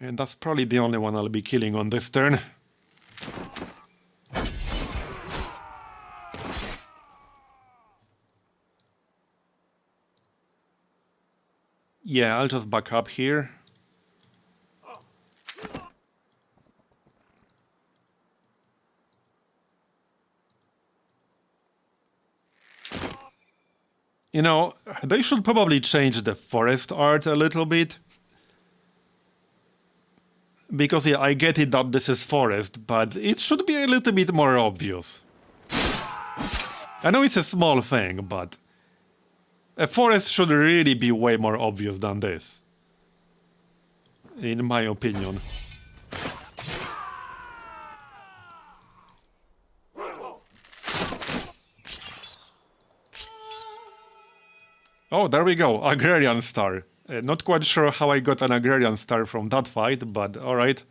And that's probably the only one I'll be killing on this turn. Yeah, I'll just back up here. You know, they should probably change the forest art a little bit. Because, yeah, I get it that this is forest, but it should be a little bit more obvious. I know it's a small thing, but a forest should really be way more obvious than this. In my opinion. Oh, there we go, Agrarian Star. Not quite sure how I got an Agrarian Star from that fight, but alright.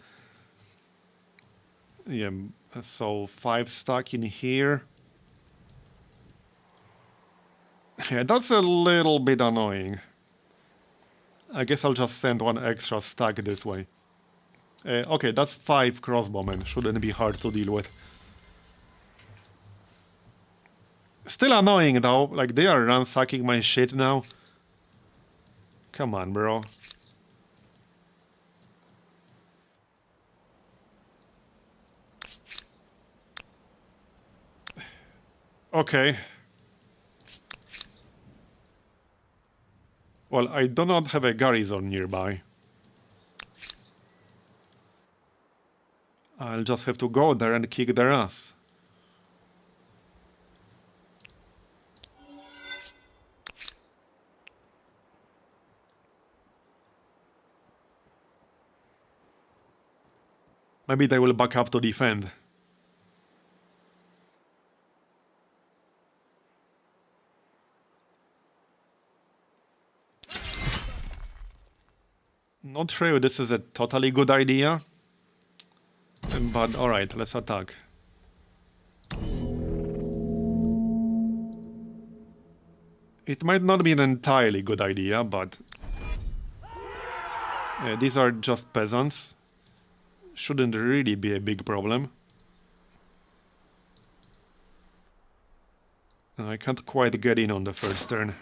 Yeah, so 5 stack in here. Yeah, that's a little bit annoying. I guess I'll just send 1 extra stack this way. Okay, that's 5 crossbowmen. Shouldn't be hard to deal with. Still annoying though, like they are ransacking my shit now. Come on, bro. Okay. Well, I do not have a garrison nearby. I'll just have to go there and kick their ass. Maybe they will back up to defend. Not sure this is a totally good idea. But alright, let's attack. It might not be an entirely good idea, but these are just peasants. Shouldn't really be a big problem. I can't quite get in on the first turn.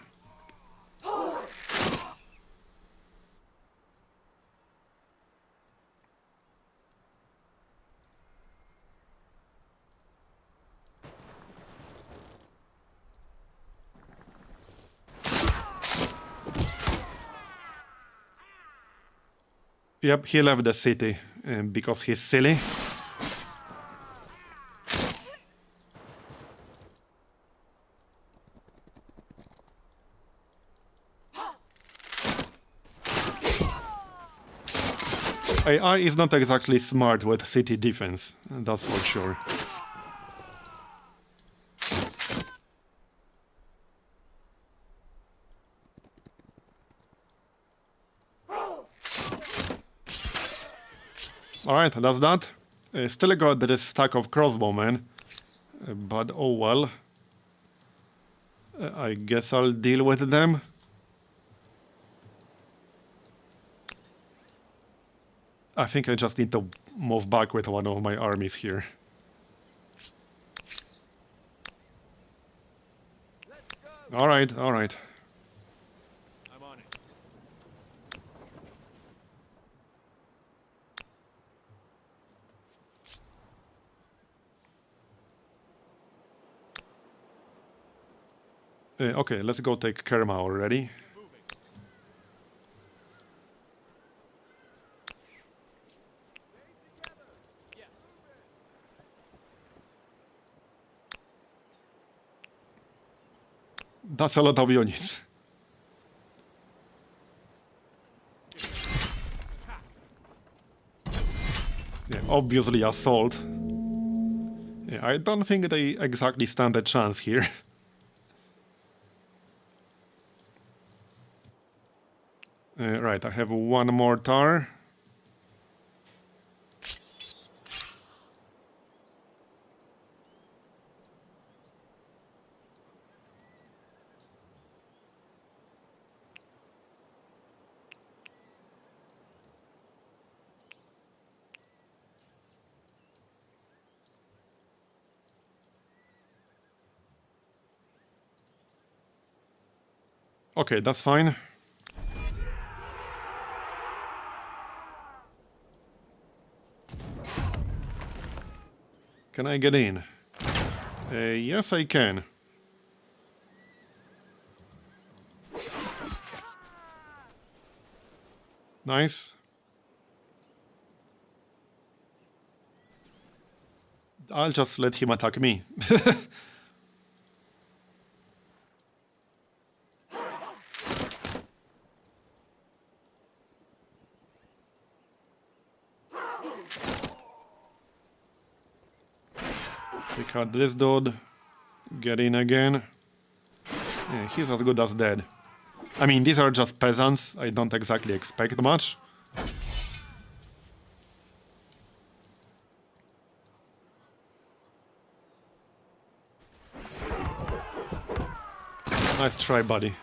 Yep, he left the city because he's silly. AI is not exactly smart with city defense, that's for sure. Alright, that's that. Still got this stack of crossbowmen, but oh well. I guess I'll deal with them. I think I just need to move back with one of my armies here. Alright, alright. I'm on it. Okay, let's go take Kerma already. That's a lot of units. Yeah, obviously assault. Yeah, I don't think they exactly stand a chance here. Right, I have one mortar. Okay, that's fine. Can I get in? Yes, I can. Nice. I'll just let him attack me. Pick out this dude. Get in again. Yeah, he's as good as dead. I mean, these are just peasants. I don't exactly expect much. Nice try, buddy.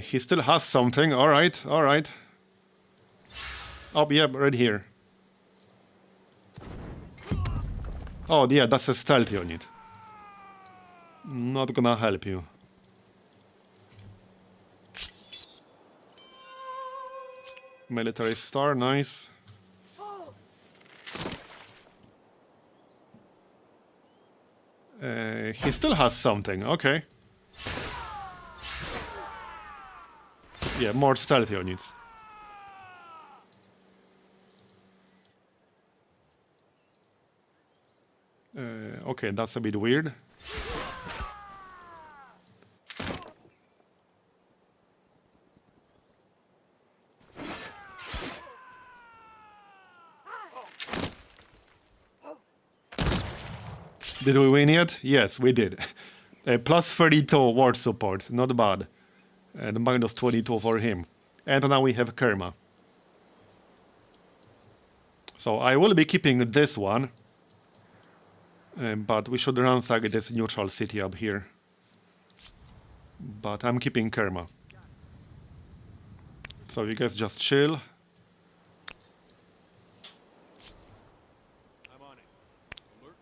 He still has something. All right, all right. Oh, yeah, right here. Oh, yeah, that's a stealth unit. Not gonna help you. Military star, nice. He still has something, okay. Yeah, more stealth units. Okay, that's a bit weird. Did we win yet? Yes, we did. Plus 32 war support, not bad. And minus 22 for him. And now we have Kerma. So I will be keeping this one. But we should ransack this neutral city up here. But I'm keeping Kerma. So you guys just chill. I'm on it. Alert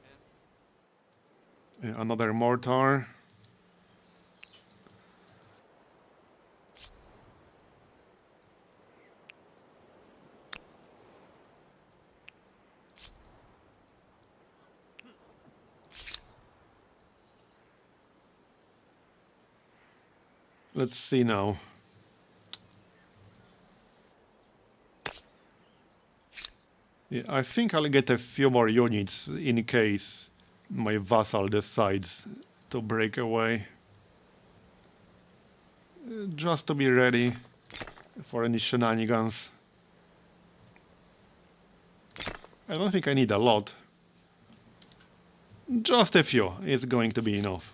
and Another mortar. Let's see now. Yeah, I think I'll get a few more units in case my vassal decides to break away. Just to be ready for any shenanigans. I don't think I need a lot. Just a few is going to be enough.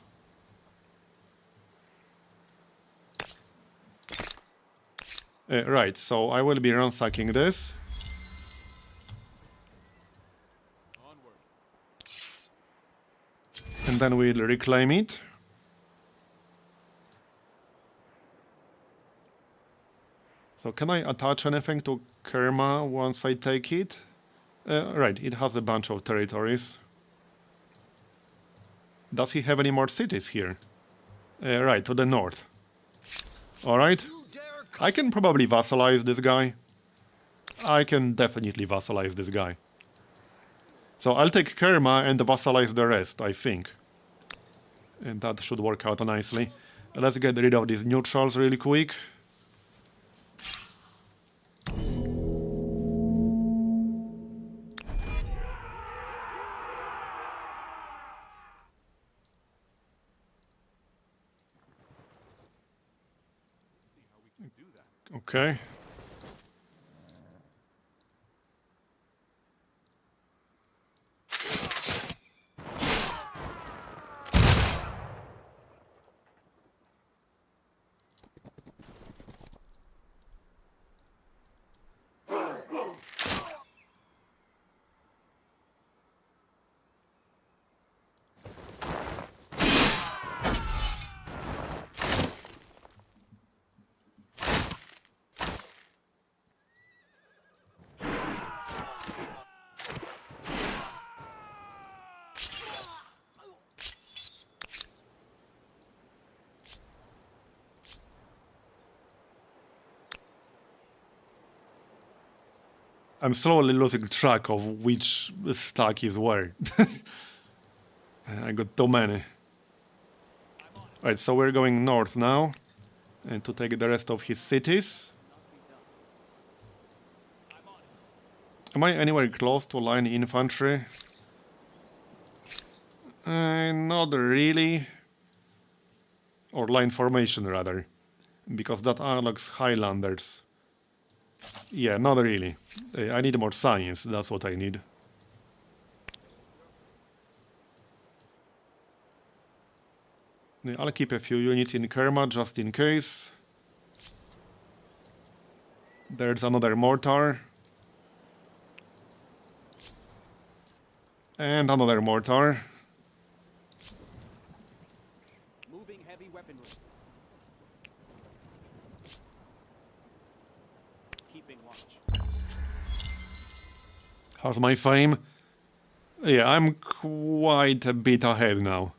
Right, so I will be ransacking this. onward. And then we'll reclaim it. So can I attach anything to Kerma once I take it? Right, it has a bunch of territories. Does he have any more cities here? Right, to the north. Alright. I can probably vassalize this guy. I can definitely vassalize this guy. So I'll take Kerma and vassalize the rest, I think. And that should work out nicely. Let's get rid of these neutrals really quick. Okay. I'm slowly losing track of which stack is where. I got too many. Alright, so we're going north now, and to take the rest of his cities. Am I anywhere close to line infantry? Not really. Or line formation, rather. Because that unlocks Highlanders. Yeah, not really. I need more science, that's what I need. I'll keep a few units in Kerma just in case. There's another mortar. And another mortar. Moving heavy weaponry. Keeping watch. How's my fame? Yeah, I'm quite a bit ahead now.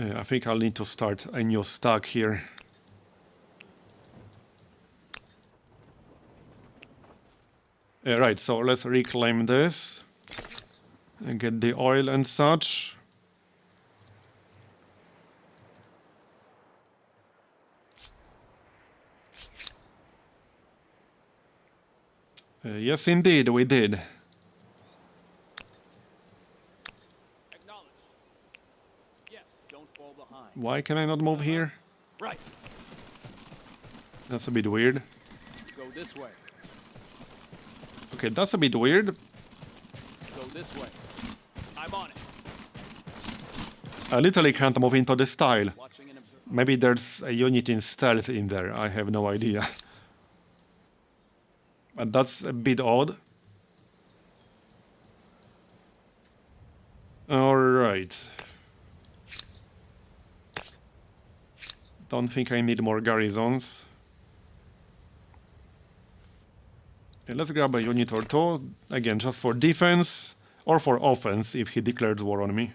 I think I'll need to start a new stack here. Right, so let's reclaim this and get the oil and such. Yes, indeed, we did. Why can I not move here? Right. That's a bit weird. Go this way. Okay, that's a bit weird. Go this way. I'm on it. I literally can't move into this tile. Watching and observing. Maybe there's a unit in stealth in there. I have no idea. But that's a bit odd. Alright. Don't think I need more garrisons. Okay, let's grab a unit or two. Again, just for defense or for offense if he declares war on me.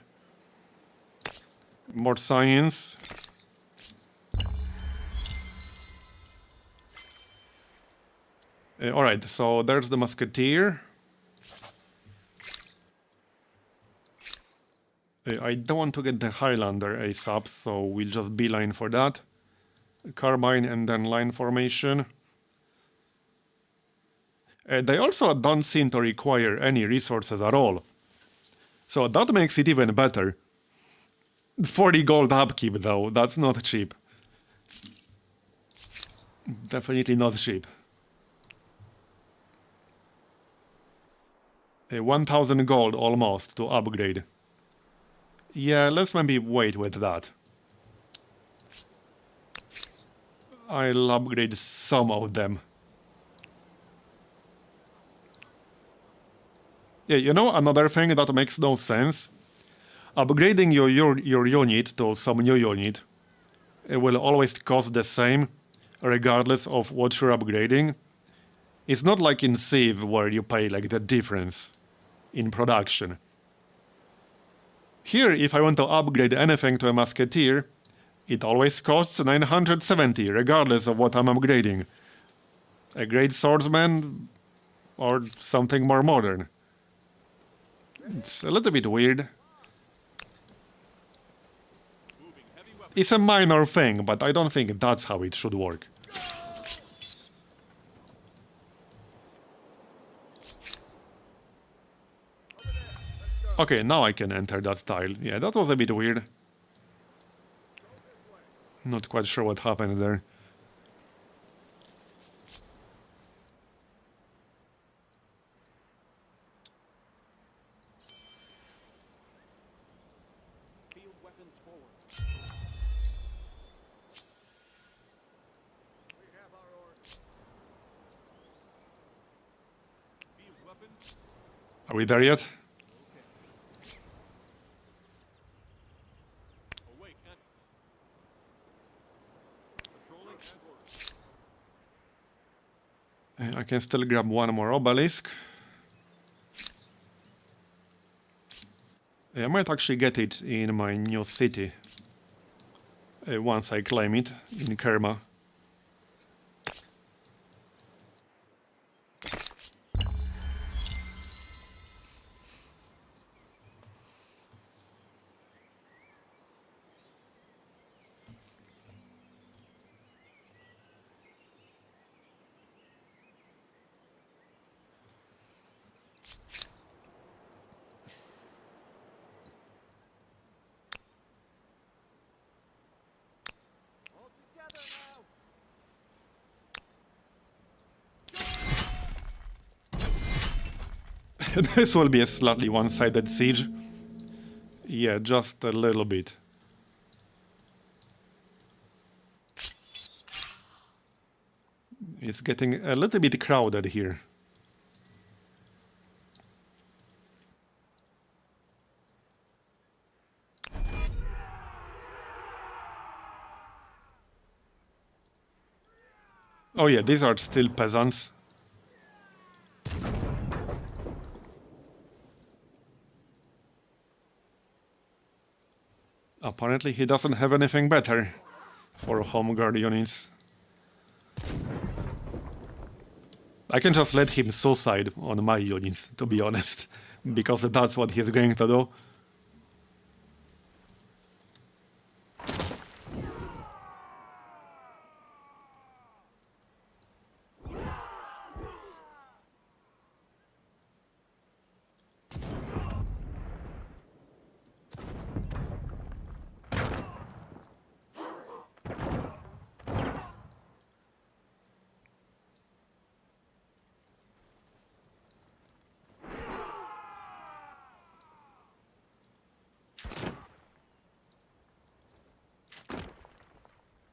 More science. Alright, so there's the musketeer. I don't want to get the Highlander ASAP, so we'll just beeline for that. Carbine and then line formation. They also don't seem to require any resources at all. So that makes it even better. 40 gold upkeep though, that's not cheap. Definitely not cheap. 1000 gold almost to upgrade. Yeah, let's maybe wait with that. I'll upgrade some of them. Yeah, you know, another thing that makes no sense. Upgrading your unit to some new unit, it will always cost the same, regardless of what you're upgrading. It's not like in Civ where you pay like the difference in production. Here, if I want to upgrade anything to a musketeer, it always costs 970, regardless of what I'm upgrading. A great swordsman or something more modern. It's a little bit weird. It's a minor thing, but I don't think that's how it should work. Okay, now I can enter that tile. Yeah, that was a bit weird. Not quite sure what happened there. Field weapons forward. We have our orders. Field weapons. Are we there yet? Awake and patrolling as ordered. I can still grab one more obelisk. I might actually get it in my new city. Once I claim it in Kerma. All together now. This will be a slightly one-sided siege. Yeah, just a little bit. It's getting a little bit crowded here. Oh yeah, these are still peasants. Apparently he doesn't have anything better for home guard units. I can just let him suicide on my units, to be honest, because that's what he's going to do.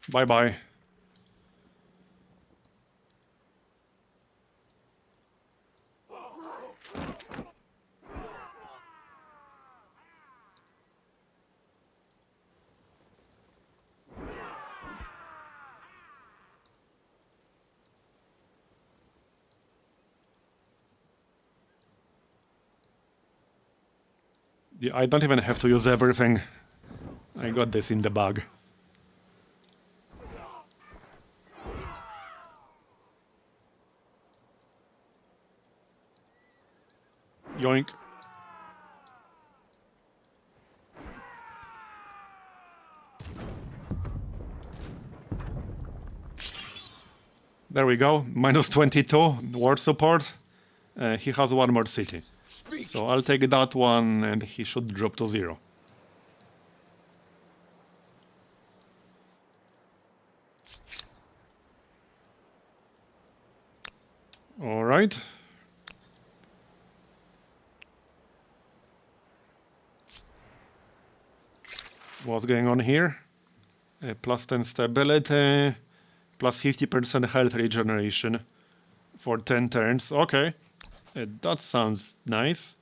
Bye-bye. Yeah, I don't even have to use everything. I got this in the bag. Yoink. There we go. Minus 22 war support. He has one more city. So I'll take that one and he should drop to 0. All right. What's going on here? Plus 10 stability, plus 50% health regeneration for 10 turns. Okay, that sounds nice.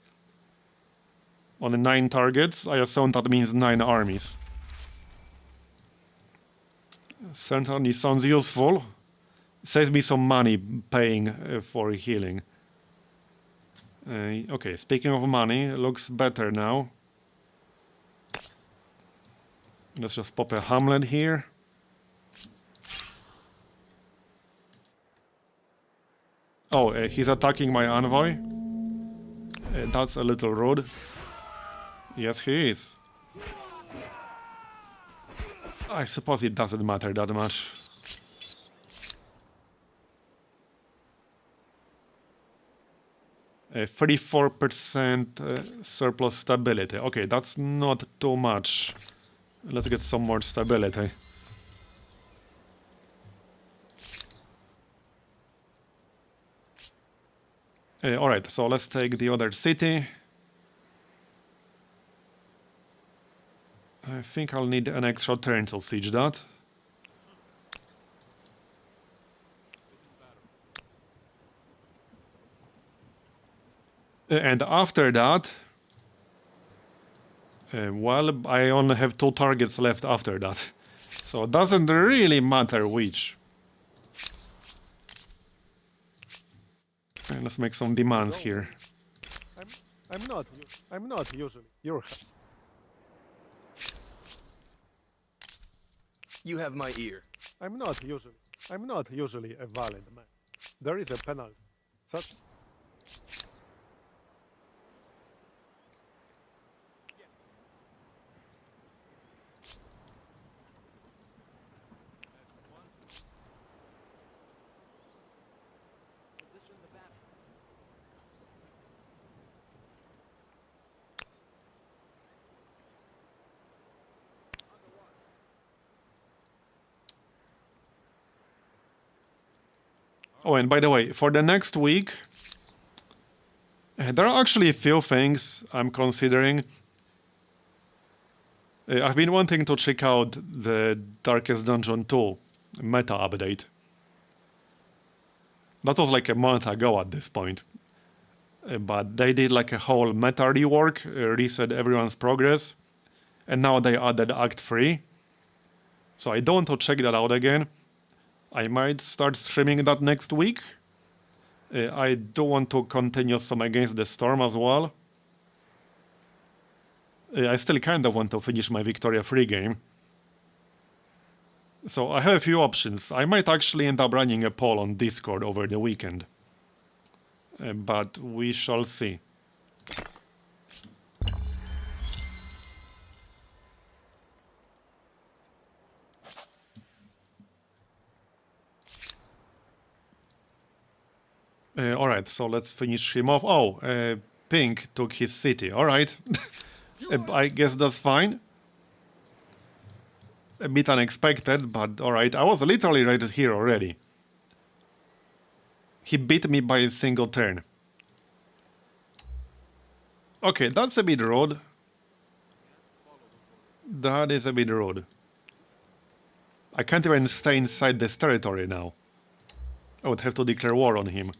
On 9 targets, I assume that means 9 armies. Certainly sounds useful. Saves me some money paying for healing. Okay, speaking of money, it looks better now. Let's just pop a hamlet here. Oh, he's attacking my envoy. That's a little rude. Yes, he is. I suppose it doesn't matter that much. A 34% surplus stability. Okay, that's not too much. Let's get some more stability. Alright, so let's take the other city. I think I'll need an extra turn to siege that. And after that, well, I only have 2 targets left after that. So it doesn't really matter which. And let's make some demands here. I'm not usually your. You have my ear. I'm not usually a valid man. There is a penalty. Such. Oh, and by the way, for the next week, there are actually a few things I'm considering. I've been wanting to check out the Darkest Dungeon 2 meta update. That was like a month ago at this point. But they did like a whole meta rework, reset everyone's progress, and now they added Act 3. So I don't want to check that out again. I might start streaming that next week. I do want to continue some Against the Storm as well. I still kind of want to finish my Victoria free game. So I have a few options. I might actually end up running a poll on Discord over the weekend. But we shall see. Alright, so let's finish him off. Oh, Pink took his city. Alright. I guess that's fine. A bit unexpected, but alright. I was literally right here already. He beat me by a single turn. Okay, that's a bit rude. That is a bit rude. I can't even stay inside this territory now. I would have to declare war on him.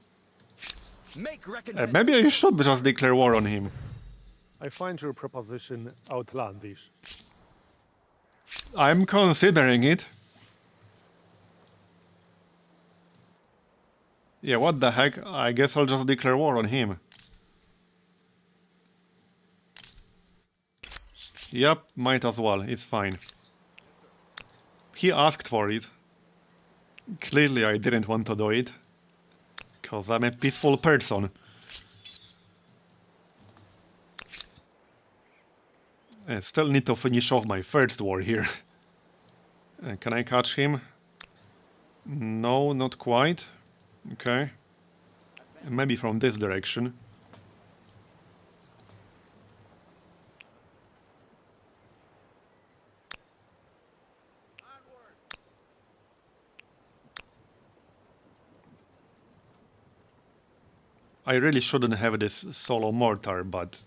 Maybe I should just declare war on him. I find your proposition outlandish. I'm considering it. Yeah, what the heck? I guess I'll just declare war on him. Yep, might as well. It's fine. He asked for it. Clearly I didn't want to do it. Because I'm a peaceful person. I still need to finish off my first war here. Can I catch him? No, not quite. Okay. Maybe from this direction. I really shouldn't have this solo mortar, but...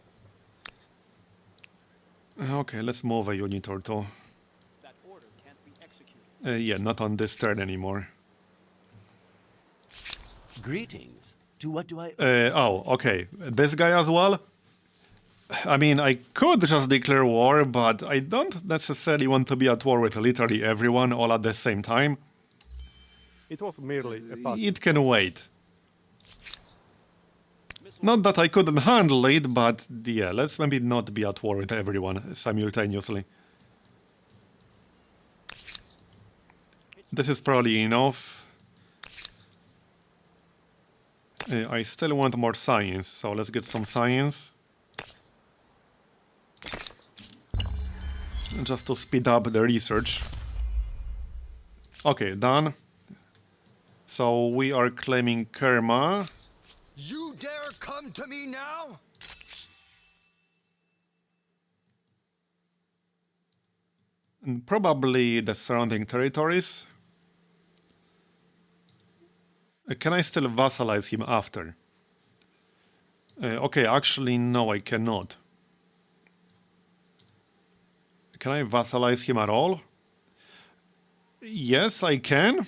Okay, let's move a unit or two. That order can't be executed. Yeah, not on this turn anymore. Greetings. To what do I... Oh, okay. This guy as well? I mean, I could just declare war, but I don't necessarily want to be at war with literally everyone all at the same time. It was merely a pass. It can wait. Not that I couldn't handle it, but yeah, let's maybe not be at war with everyone simultaneously. This is probably enough. I still want more science, so let's get some science. Just to speed up the research. Okay, done. So we are claiming Kerma. You dare come to me now? And probably the surrounding territories. Can I still vassalize him after? Okay, actually, no, I cannot. Can I vassalize him at all? Yes, I can.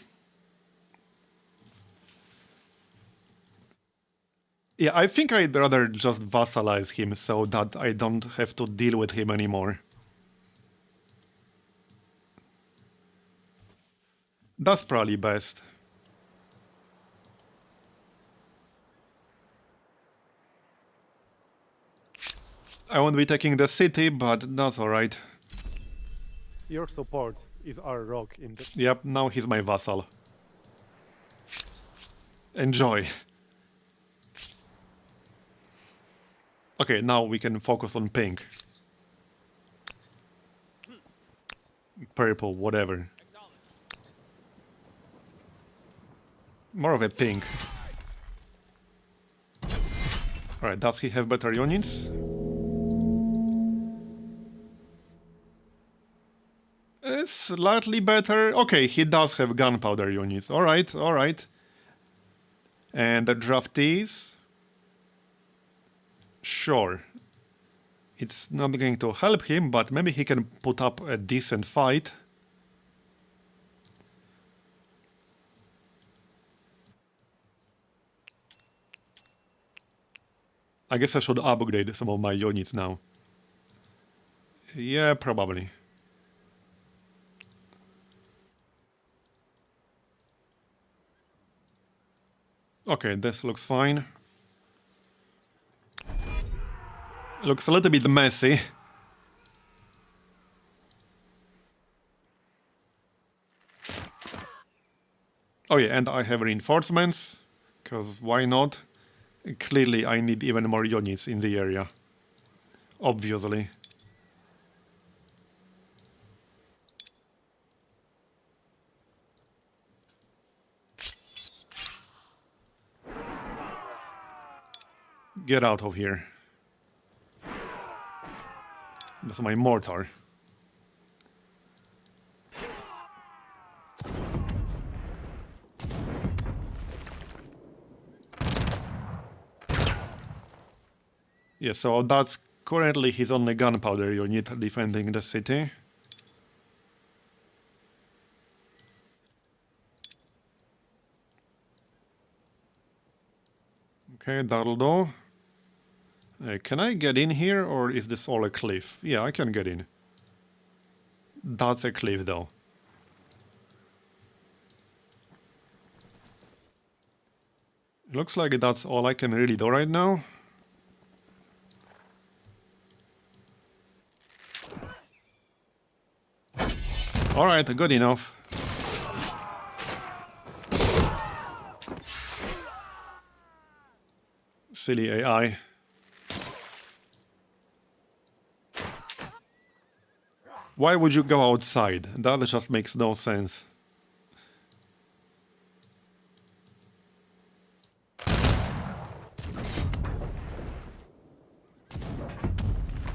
Yeah, I think I'd rather just vassalize him so that I don't have to deal with him anymore. That's probably best. I won't be taking the city, but that's alright. Your support is our rock in the... Yep, now he's my vassal. Enjoy. Okay, now we can focus on pink. Purple, whatever. More of a pink. Alright, does he have better units? Slightly better. Okay, he does have gunpowder units. Alright, alright. And the draftees? Sure. It's not going to help him, but maybe he can put up a decent fight. I guess I should upgrade some of my units now. Yeah, probably. Okay, this looks fine. Looks a little bit messy. Oh yeah, and I have reinforcements, because why not? Clearly I need even more units in the area. Obviously. Get out of here. That's my mortar. Yeah, so that's currently his only gunpowder unit defending the city. Okay, that'll do. Can I get in here, or is this all a cliff? Yeah, I can get in. That's a cliff, though. Looks like that's all I can really do right now. Alright, good enough. Silly AI. Why would you go outside? That just makes no sense.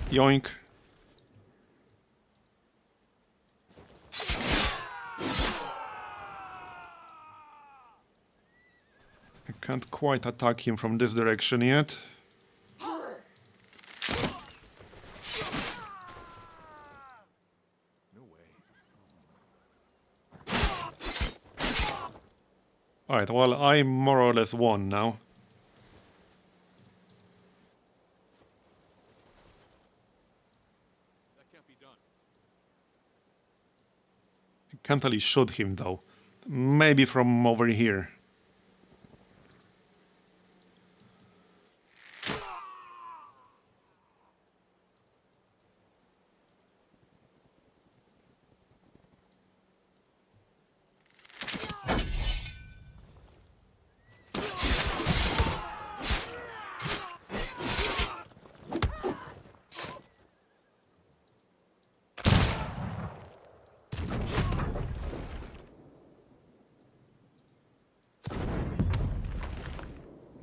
Yoink. I can't quite attack him from this direction yet. Alright, well, I more or less won now. That can't be done. I can't really shoot him, though. Maybe from over here.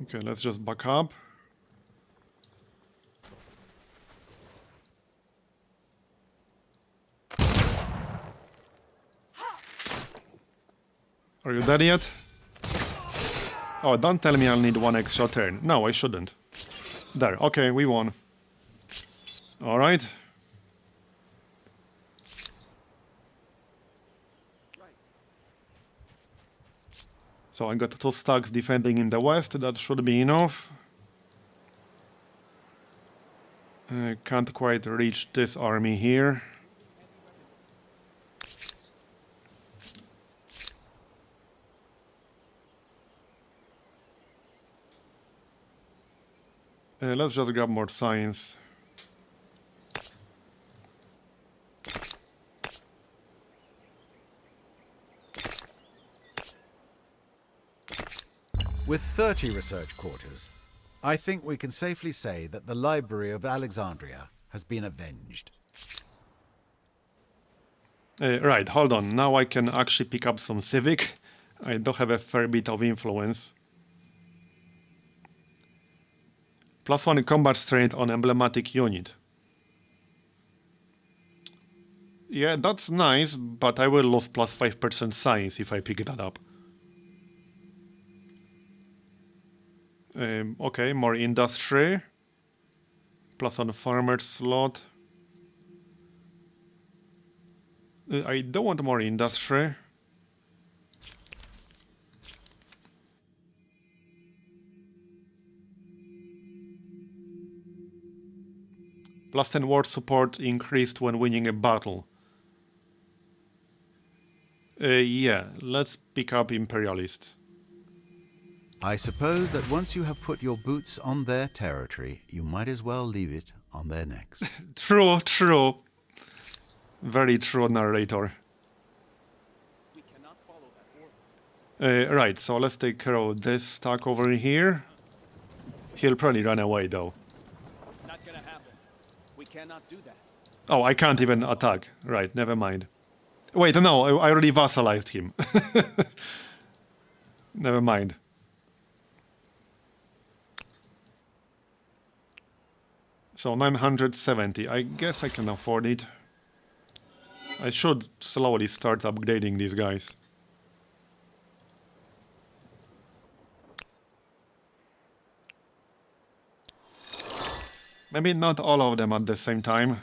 Okay, let's just back up. Are you dead yet? Oh, don't tell me I'll need one extra turn. No, I shouldn't. There, okay, we won. Alright. So I got 2 stacks defending in the west, that should be enough. Can't quite reach this army here. Let's just grab more science. With 30 research quarters, I think we can safely say that the Library of Alexandria has been avenged. Right, hold on. Now I can actually pick up some Civic. I do have a fair bit of influence. +1 combat strength on emblematic unit. Yeah, that's nice, but I will lose +5% science if I pick that up. Okay, more industry. +1 farmer slot. I don't want more industry. +10 war support increased when winning a battle. Yeah, let's pick up Imperialists. I suppose that once you have put your boots on their territory, you might as well leave it on their necks. True, true. Very true, narrator. We cannot follow that order. Right, so let's take care of this stack over here. He'll probably run away, though. Not gonna happen. We cannot do that. Oh, I can't even attack. Right, never mind. Wait, no, I already vassalized him. Never mind. So 970. I guess I can afford it. I should slowly start upgrading these guys. Maybe not all of them at the same time.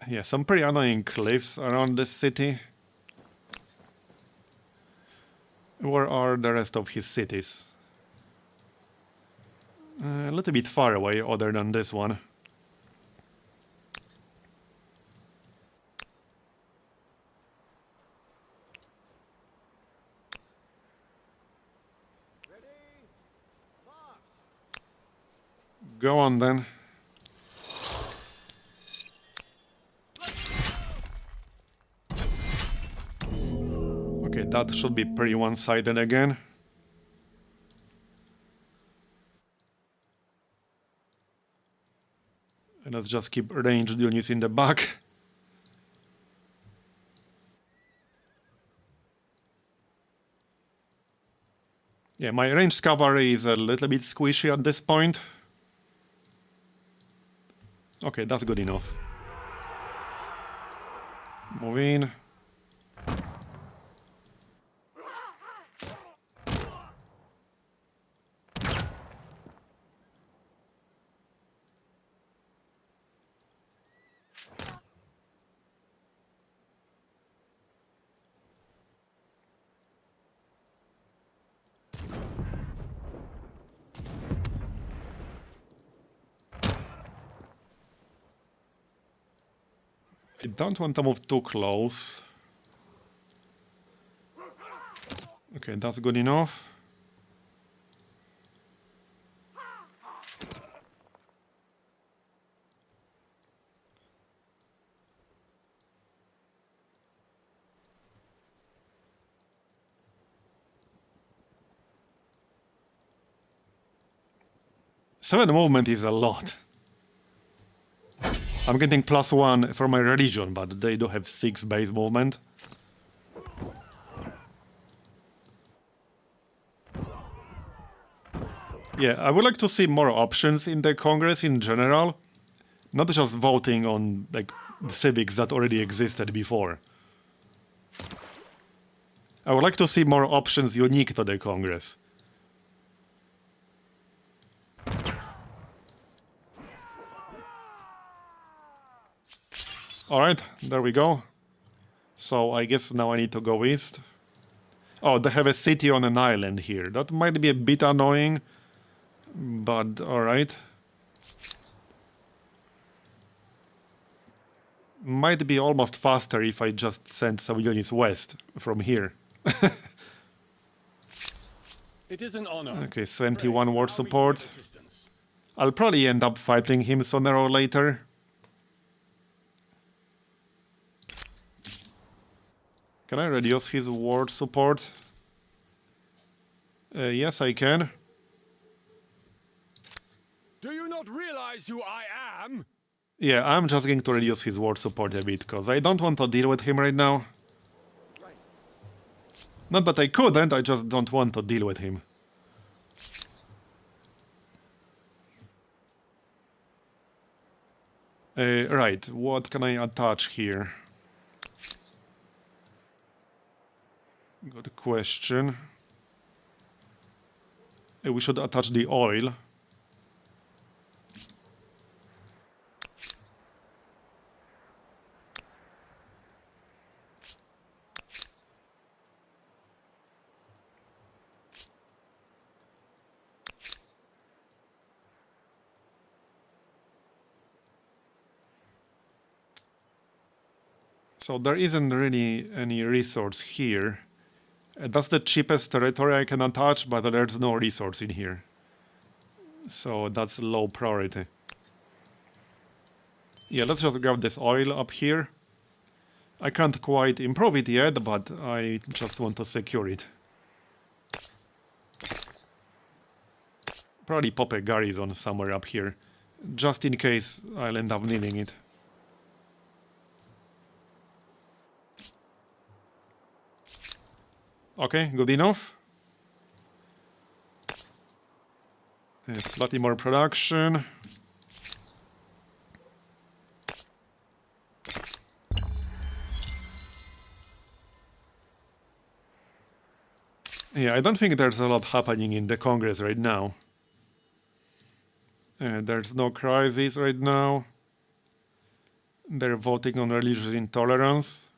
Yeah, some pretty annoying cliffs around this city. Where are the rest of his cities? A little bit far away, other than this one. Go on then. Okay, that should be pretty one-sided again. And let's just keep ranged units in the back. Yeah, my ranged cavalry is a little bit squishy at this point. Okay, that's good enough. Move in. I don't want to move too close. Okay, that's good enough. Seven movement is a lot. I'm getting +1 for my religion, but they do have 6 base movement. Yeah, I would like to see more options in the Congress in general. Not just voting on like civics that already existed before. I would like to see more options unique to the Congress. Alright, there we go. So I guess now I need to go east. Oh, they have a city on an island here. That might be a bit annoying, but alright. Might be almost faster if I just send some units west from here. It is an honor. Okay, 21 war support. I'll probably end up fighting him sooner or later. Can I reduce his war support? Yes, I can. Do you not realize who I am? Yeah, I'm just going to reduce his war support a bit, because I don't want to deal with him right now. Not that I couldn't, I just don't want to deal with him. Right, what can I attach here? Good question. We should attach the oil. So there isn't really any resource here. That's the cheapest territory I can attach, but there's no resource in here. So that's low priority. Yeah, let's just grab this oil up here. I can't quite improve it yet, but I just want to secure it. Probably pop a garrison somewhere up here, just in case I'll end up needing it. Okay, good enough. Slightly more production. Yeah, I don't think there's a lot happening in the Congress right now. There's no crisis right now. They're voting on religious intolerance.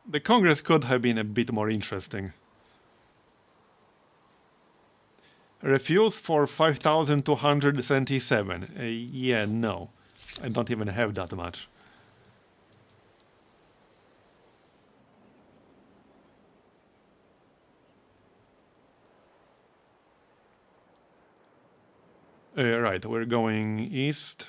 The Congress could have been a bit more interesting. Refuse for 5,277. Yeah, no. I don't even have that much. Right, we're going east.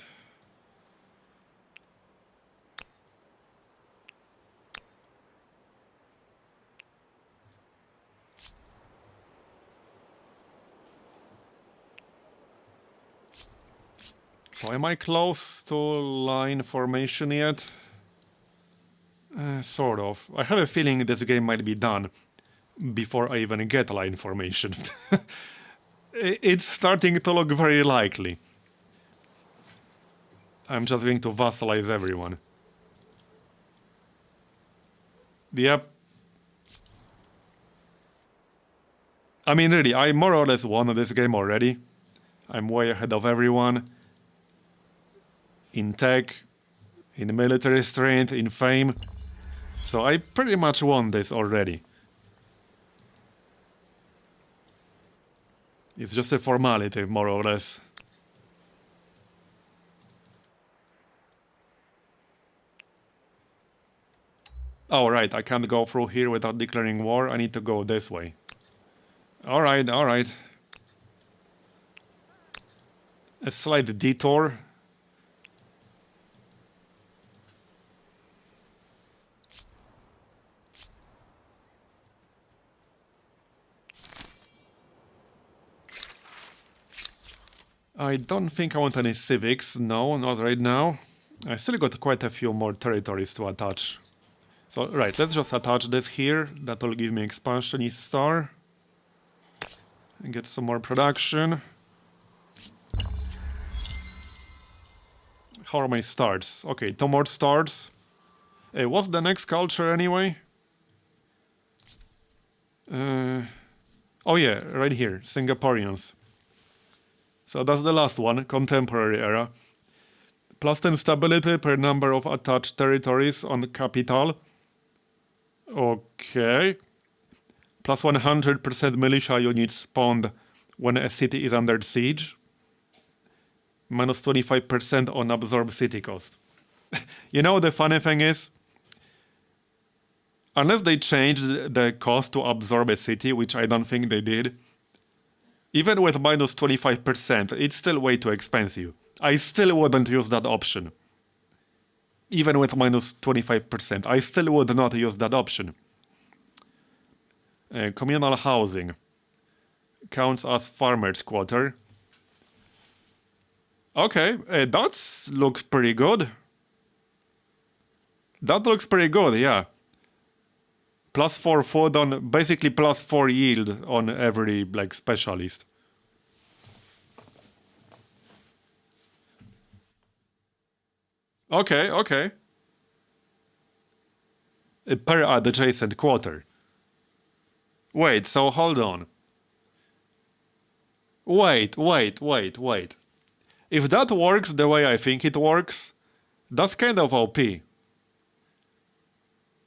So am I close to line formation yet? Sort of. I have a feeling this game might be done before I even get line formation. It's starting to look very likely. I'm just going to vassalize everyone. Yep. I mean, really, I more or less won this game already. I'm way ahead of everyone. In tech, in military strength, in fame. So I pretty much won this already. It's just a formality, more or less. Oh, right, I can't go through here without declaring war. I need to go this way. Alright, alright. A slight detour. I don't think I want any civics. No, not right now. I still got quite a few more territories to attach. So, right, let's just attach this here. That will give me expansionist star. And get some more production. How are my stars? Okay, 2 more stars. What's the next culture anyway? Oh yeah, right here, Singaporeans. So that's the last one, contemporary era. Plus 10 stability per number of attached territories on the capital. Okay. Plus 100% militia units spawned when a city is under siege. Minus 25% on absorbed city cost. You know, the funny thing is, unless they changed the cost to absorb a city, which I don't think they did, even with minus 25%, it's still way too expensive. I still wouldn't use that option. Even with minus 25%, I still would not use that option. Communal housing counts as farmer's quarter. Okay, that looks pretty good. That looks pretty good, yeah. Plus 4 food on, basically plus 4 yield on every, like, specialist. Okay, okay. Per adjacent quarter. Wait, so hold on. Wait. If that works the way I think it works, that's kind of OP.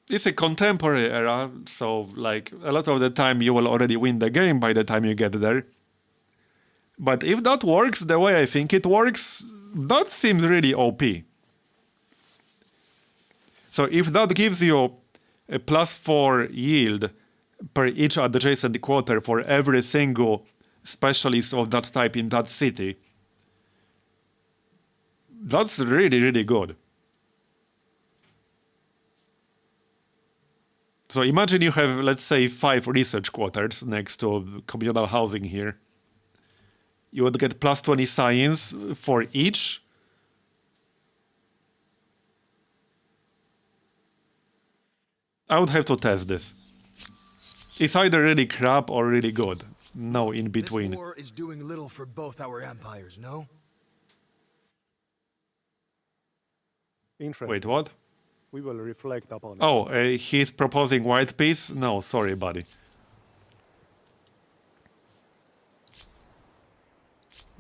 It's a contemporary era, so like a lot of the time you will already win the game by the time you get there. But if that works the way I think it works, that seems really OP. So if that gives you a plus 4 yield per each adjacent quarter for every single specialist of that type in that city, that's really, really good. So imagine you have, let's say, 5 research quarters next to communal housing here. You would get plus 20 science for each. I would have to test this. It's either really crap or really good. No in between. This war is doing little for both our empires, no? Interesting. Wait, what? We will reflect upon it. Oh, he's proposing white peace? No, sorry, buddy.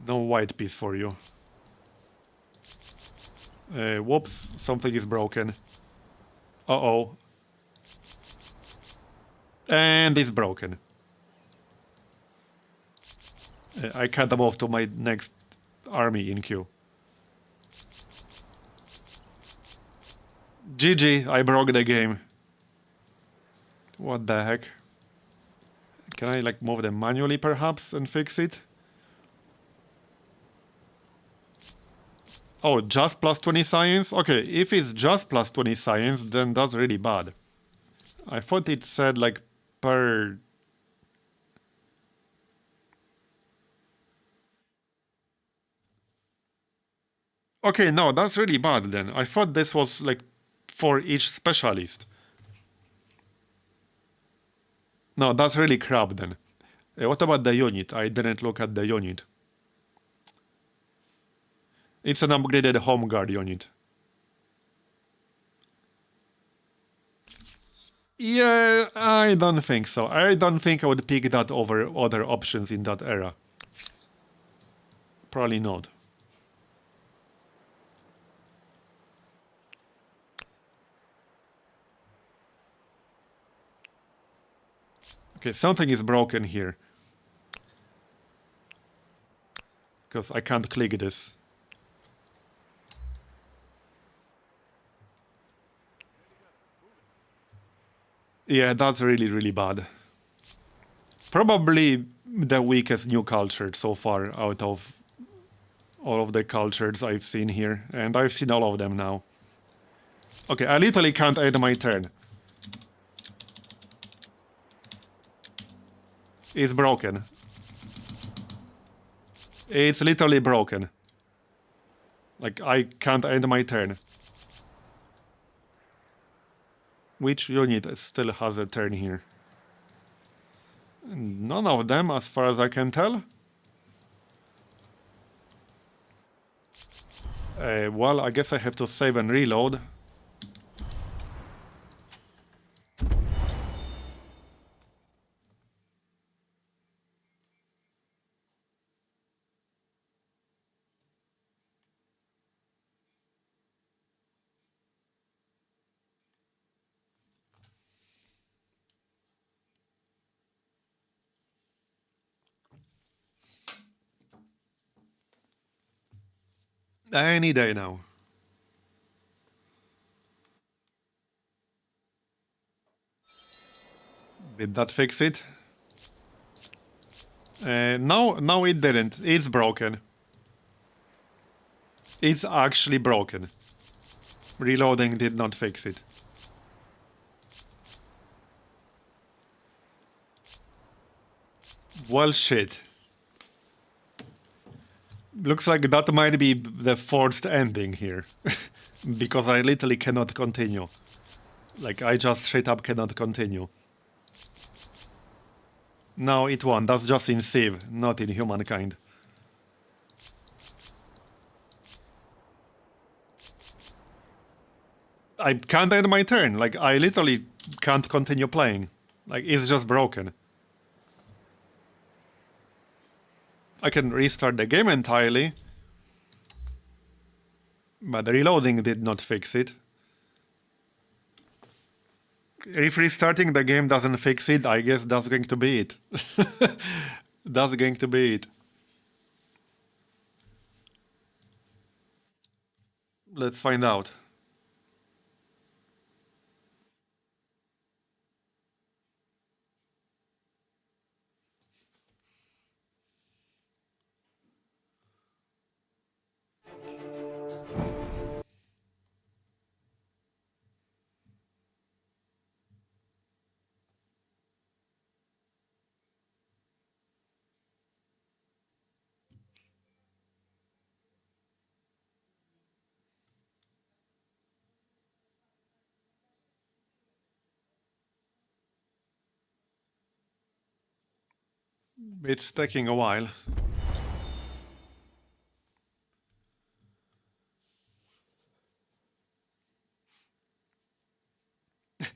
No white peace for you. Whoops, something is broken. Uh-oh. And it's broken. I can't move to my next army in queue. GG, I broke the game. What the heck? Can I like move them manually perhaps and fix it? Oh, just plus 20 science? Okay, if it's just plus 20 science, then that's really bad. I thought it said like per... Okay, no, that's really bad then. I thought this was like for each specialist. No, that's really crap then. What about the unit? I didn't look at the unit. It's an upgraded home guard unit. Yeah, I don't think so. I don't think I would pick that over other options in that era. Probably not. Okay, something is broken here. Because I can't click this. Yeah, that's really, really bad. Probably the weakest new culture so far out of all of the cultures I've seen here. And I've seen all of them now. Okay, I literally can't end my turn. It's broken. It's literally broken. Like, I can't end my turn. Which unit still has a turn here? None of them, as far as I can tell. Well, I guess I have to save and reload. Any day now. Did that fix it? No, it didn't. It's broken. It's actually broken. Reloading did not fix it. Well, shit. Looks like that might be the forced ending here. Because I literally cannot continue. Like, I just straight up cannot continue. No, it won't. That's just in Civ, not in Humankind. I can't end my turn. Like, I literally can't continue playing. Like, it's just broken. I can restart the game entirely. But the reloading did not fix it. If restarting the game doesn't fix it, I guess that's going to be it. That's going to be it. Let's find out. It's taking a while.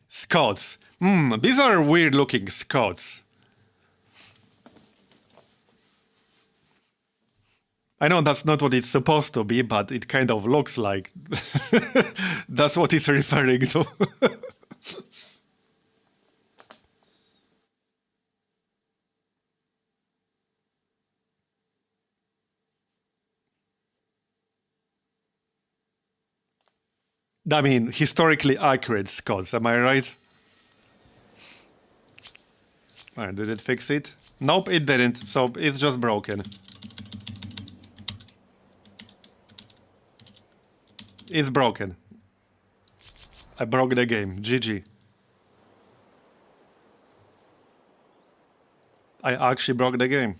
Scots. These are weird looking Scots. I know that's not what it's supposed to be, but it kind of looks like. That's what it's referring to. I mean, historically accurate Scots, am I right? Alright, did it fix it? Nope, it didn't, so it's just broken. It's broken. I broke the game. GG. I actually broke the game.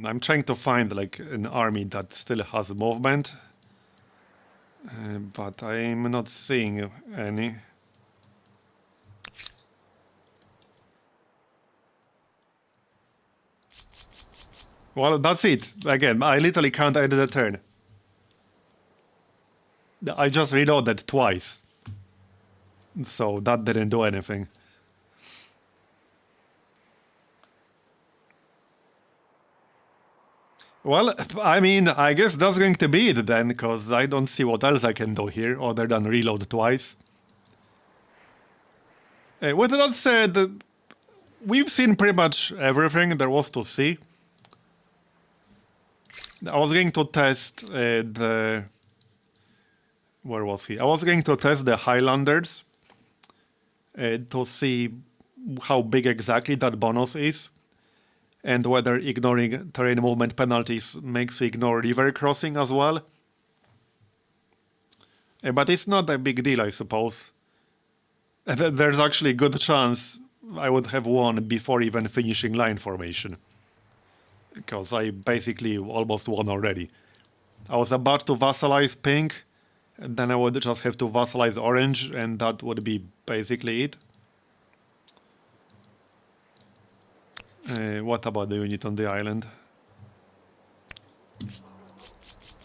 I'm trying to find like an army that still has movement. But I'm not seeing any. Well, that's it. Again, I literally can't end the turn. I just reloaded twice. So that didn't do anything. Well, I mean, I guess that's going to be it then, because I don't see what else I can do here other than reload twice. With that said, we've seen pretty much everything there was to see. I was going to test the... Where was he? I was going to test the Highlanders to see how big exactly that bonus is. And whether ignoring terrain movement penalties makes you ignore river crossing as well. But it's not a big deal, I suppose. There's actually a good chance I would have won before even finishing line formation. because I basically almost won already. I was about to vassalize pink, and then I would just have to vassalize orange, and that would be basically it. What about the unit on the island?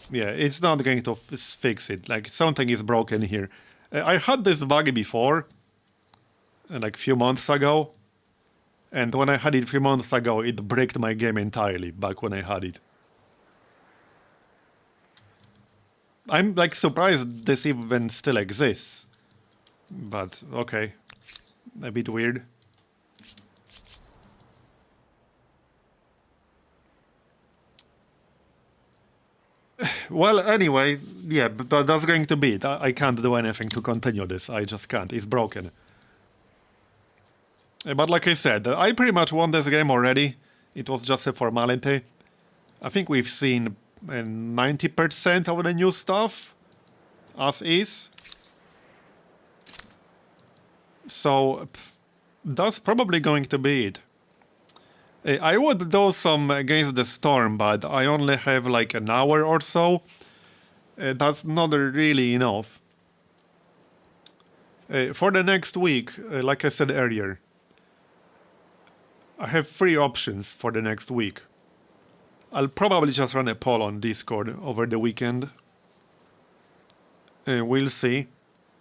Yeah, it's not going to fix it. Like, something is broken here. I had this bug before, like a few months ago. And when I had it a few months ago, it bricked my game entirely back when I had it. I'm like surprised this even still exists. But okay. A bit weird. Well, anyway, yeah, but that's going to be it. I can't do anything to continue this. I just can't. It's broken. But like I said, I pretty much won this game already. It was just a formality. I think we've seen 90% of the new stuff as is. So that's probably going to be it. I would do some Against the Storm, but I only have like an hour or so. That's not really enough. For the next week, like I said earlier, I have 3 options for the next week. I'll probably just run a poll on Discord over the weekend. We'll see.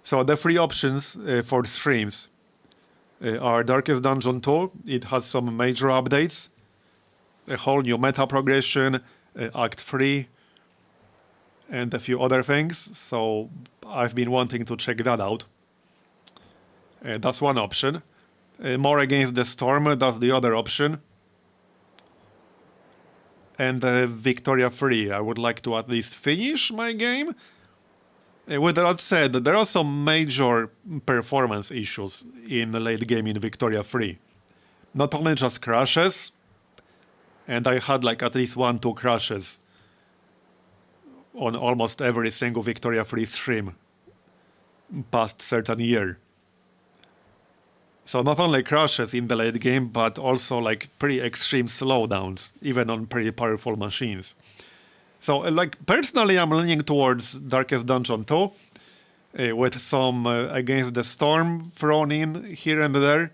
So the 3 options for streams are Darkest Dungeon 2. It has some major updates. A whole new meta progression, Act 3, and a few other things. So I've been wanting to check that out. That's one option. More Against the Storm, that's the other option. And Victoria 3, I would like to at least finish my game. With that said, there are some major performance issues in the late game in Victoria 3. Not only just crashes, and I had like at least 1-2 crashes on almost every single Victoria 3 stream past certain year. So not only crashes in the late game, but also like pretty extreme slowdowns, even on pretty powerful machines. So like personally, I'm leaning towards Darkest Dungeon 2, with some Against the Storm thrown in here and there.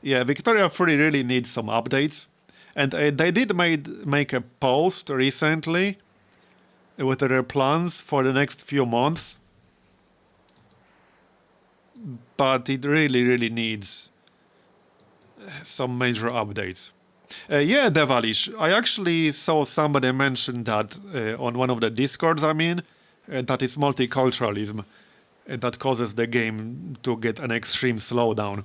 Yeah, Victoria 3 really needs some updates. And they did make a post recently with their plans for the next few months. But it really needs some major updates. Yeah, Devalish, I actually saw somebody mention that on one of the Discords I'm in, that is multiculturalism that causes the game to get an extreme slowdown.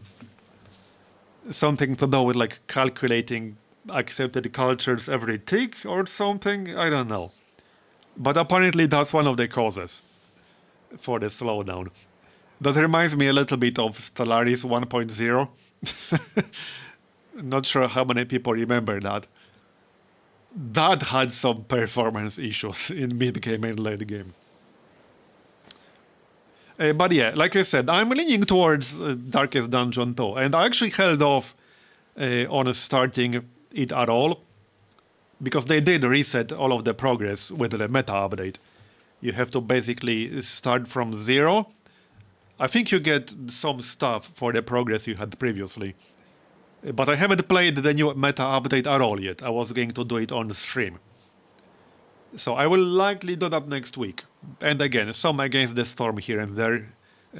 Something to do with like calculating accepted cultures every tick or something, I don't know. But apparently that's one of the causes for the slowdown. That reminds me a little bit of Stellaris 1.0. Not sure how many people remember that. That had some performance issues in mid-game and late game. But yeah, like I said, I'm leaning towards Darkest Dungeon 2, and I actually held off on starting it at all, because they did reset all of the progress with the meta update. You have to basically start from 0. I think you get some stuff for the progress you had previously. But I haven't played the new meta update at all yet. I was going to do it on the stream. So I will likely do that next week. And again, some Against the Storm here and there.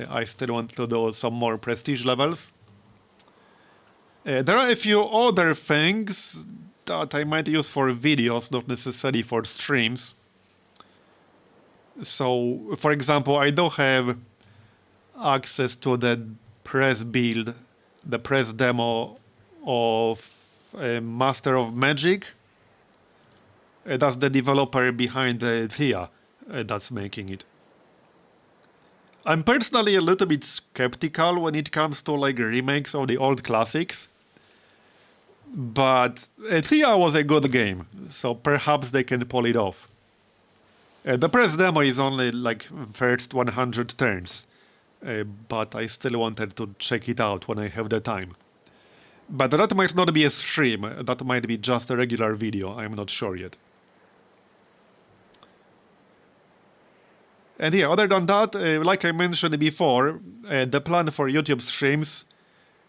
I still want to do some more prestige levels. There are a few other things that I might use for videos, not necessarily for streams. So, for example, I do have access to the press build, the press demo of Master of Magic. That's the developer behind Thea that's making it. I'm personally a little bit skeptical when it comes to like remakes of the old classics. But Thea was a good game, so perhaps they can pull it off. The press demo is only like first 100 turns, but I still wanted to check it out when I have the time. But that might not be a stream, that might be just a regular video, I'm not sure yet. And yeah, other than that, like I mentioned before, the plan for YouTube streams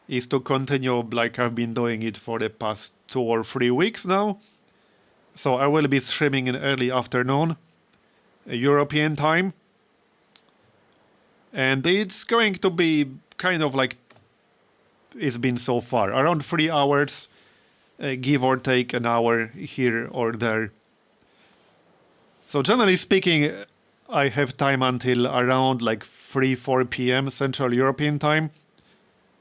is to continue like I've been doing it for the past 2 or 3 weeks now. So I will be streaming in early afternoon, European time. And it's going to be kind of like it's been so far, around 3 hours, give or take an hour here or there. So generally speaking, I have time until around like 3-4 p.m. Central European time.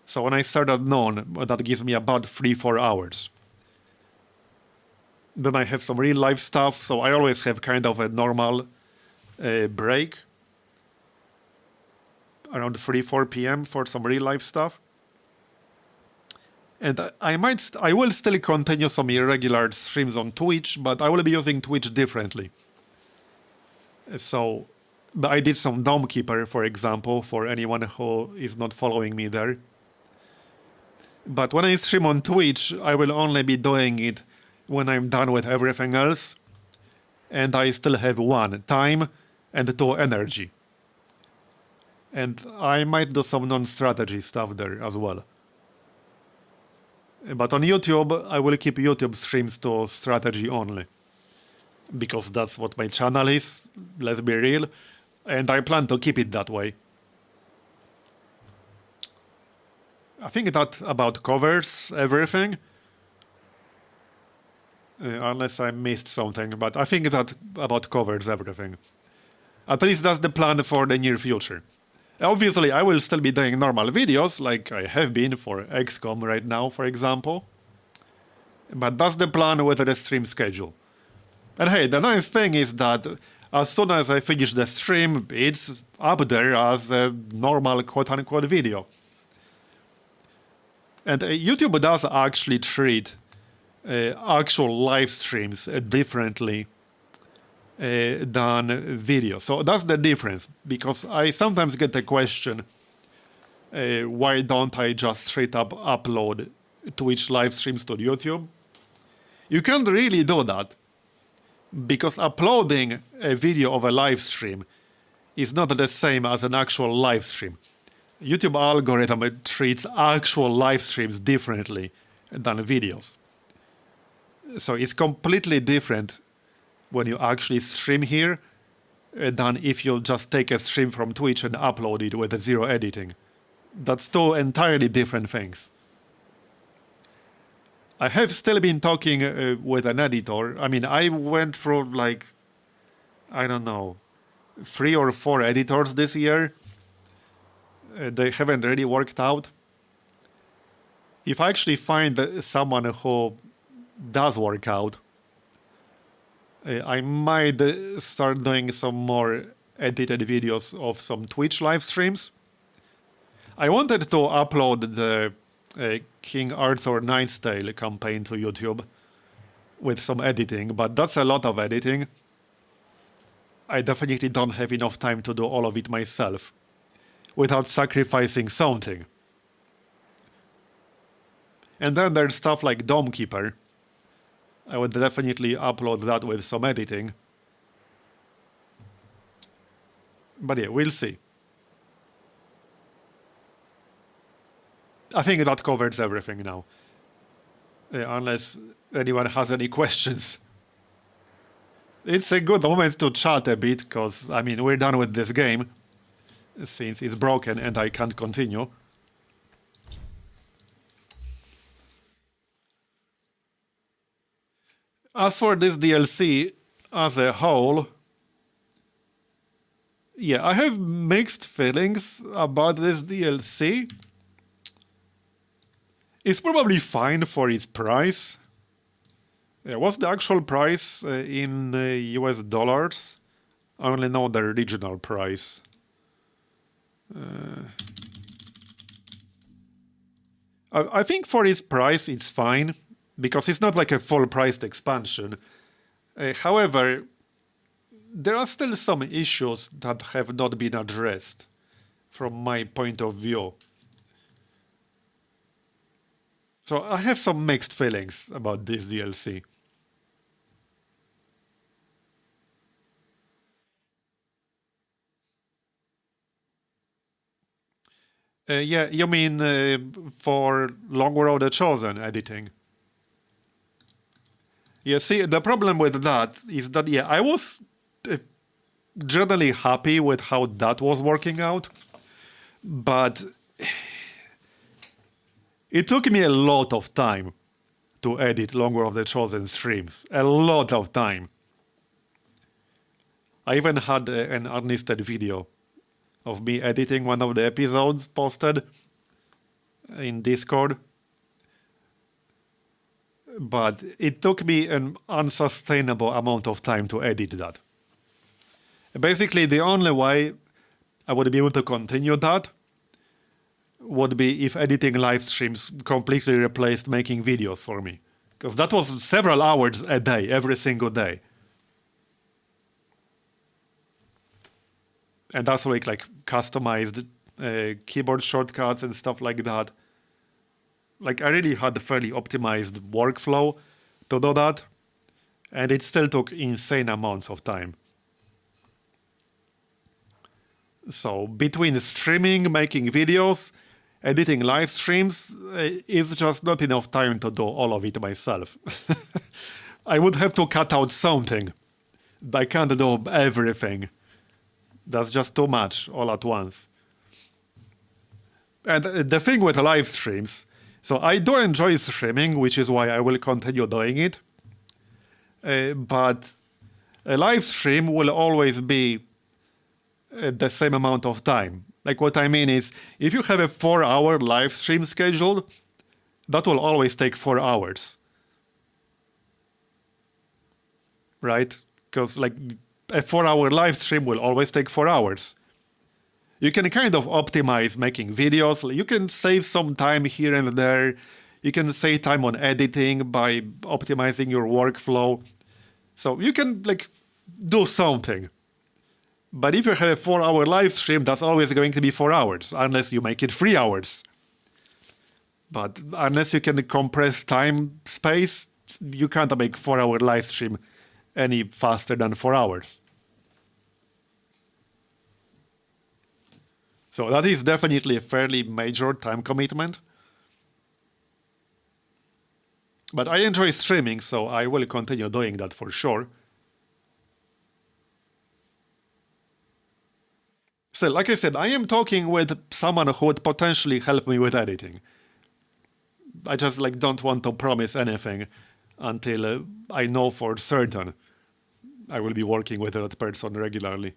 So when I start at noon, that gives me about 3-4 hours. Then I have some real life stuff, so I always have kind of a normal break around 3-4 p.m. for some real life stuff. And I will still continue some irregular streams on Twitch, but I will be using Twitch differently. So I did some Dome Keeper, for example, for anyone who is not following me there. But when I stream on Twitch, I will only be doing it when I'm done with everything else. And I still have 1, time, and 2, energy. And I might do some non-strategy stuff there as well. But on YouTube, I will keep YouTube streams to strategy only. Because that's what my channel is, let's be real. And I plan to keep it that way. I think that about covers everything. Unless I missed something, but I think that about covers everything. At least that's the plan for the near future. Obviously, I will still be doing normal videos, like I have been for XCOM right now, for example. But that's the plan with the stream schedule. And hey, the nice thing is that as soon as I finish the stream, it's up there as a normal quote-unquote video. And YouTube does actually treat actual live streams differently than video. So that's the difference, because I sometimes get the question, why don't I just straight up upload Twitch live streams to YouTube? You can't really do that, because uploading a video of a live stream is not the same as an actual live stream. YouTube algorithm treats actual live streams differently than videos. So it's completely different when you actually stream here than if you just take a stream from Twitch and upload it with zero editing. That's 2 entirely different things. I have still been talking with an editor. I mean, I went through like, I don't know, 3 or 4 editors this year. They haven't really worked out. If I actually find someone who does work out, I might start doing some more edited videos of some Twitch live streams. I wanted to upload the King Arthur Knight's Tale campaign to YouTube with some editing, but that's a lot of editing. I definitely don't have enough time to do all of it myself without sacrificing something. And then there's stuff like Dome Keeper. I would definitely upload that with some editing. But yeah, we'll see. I think that covers everything now. Unless anyone has any questions. It's a good moment to chat a bit, because, I mean, we're done with this game, since it's broken and I can't continue. As for this DLC as a whole, yeah, I have mixed feelings about this DLC. It's probably fine for its price. What's the actual price in US dollars? I only know the regional price. I think for its price it's fine, because it's not like a full-priced expansion. However, there are still some issues that have not been addressed from my point of view. So I have some mixed feelings about this DLC. Yeah, you mean for Long Road the Chosen editing? Yeah, see, the problem with that is that, yeah, I was generally happy with how that was working out, but it took me a lot of time to edit Longer of the Chosen streams. A lot of time. I even had an unlisted video of me editing one of the episodes posted in Discord. But it took me an unsustainable amount of time to edit that. Basically, the only way I would be able to continue that would be if editing live streams completely replaced making videos for me. Because that was several hours a day, every single day. And that's like customized keyboard shortcuts and stuff like that. Like, I really had a fairly optimized workflow to do that, and it still took insane amounts of time. So between streaming, making videos, editing live streams, it's just not enough time to do all of it myself. I would have to cut out something. I can't do everything. That's just too much all at once. And the thing with live streams, so I do enjoy streaming, which is why I will continue doing it. But a live stream will always be the same amount of time. Like, what I mean is, if you have a 4-hour live stream scheduled, that will always take 4 hours. Right? Because like a 4-hour live stream will always take 4 hours. You can kind of optimize making videos. You can save some time here and there. You can save time on editing by optimizing your workflow. So you can like do something. But if you have a 4-hour live stream, that's always going to be 4 hours, unless you make it 3 hours. But unless you can compress time space, you can't make 4-hour live stream any faster than 4 hours. So that is definitely a fairly major time commitment. But I enjoy streaming, so I will continue doing that for sure. So, like I said, I am talking with someone who would potentially help me with editing. I just like don't want to promise anything until I know for certain I will be working with that person regularly.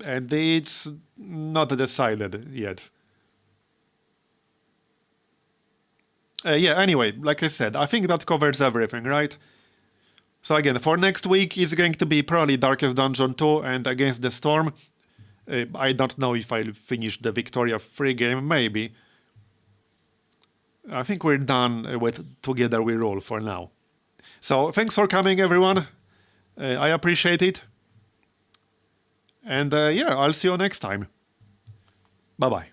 And it's not decided yet. Yeah, anyway, like I said, I think that covers everything, right? So again, for next week, it's going to be probably Darkest Dungeon 2 and Against the Storm. I don't know if I'll finish the Victoria free game, maybe. I think we're done with Together We Rule for now. So thanks for coming, everyone. I appreciate it. And yeah, I'll see you next time. Bye-bye.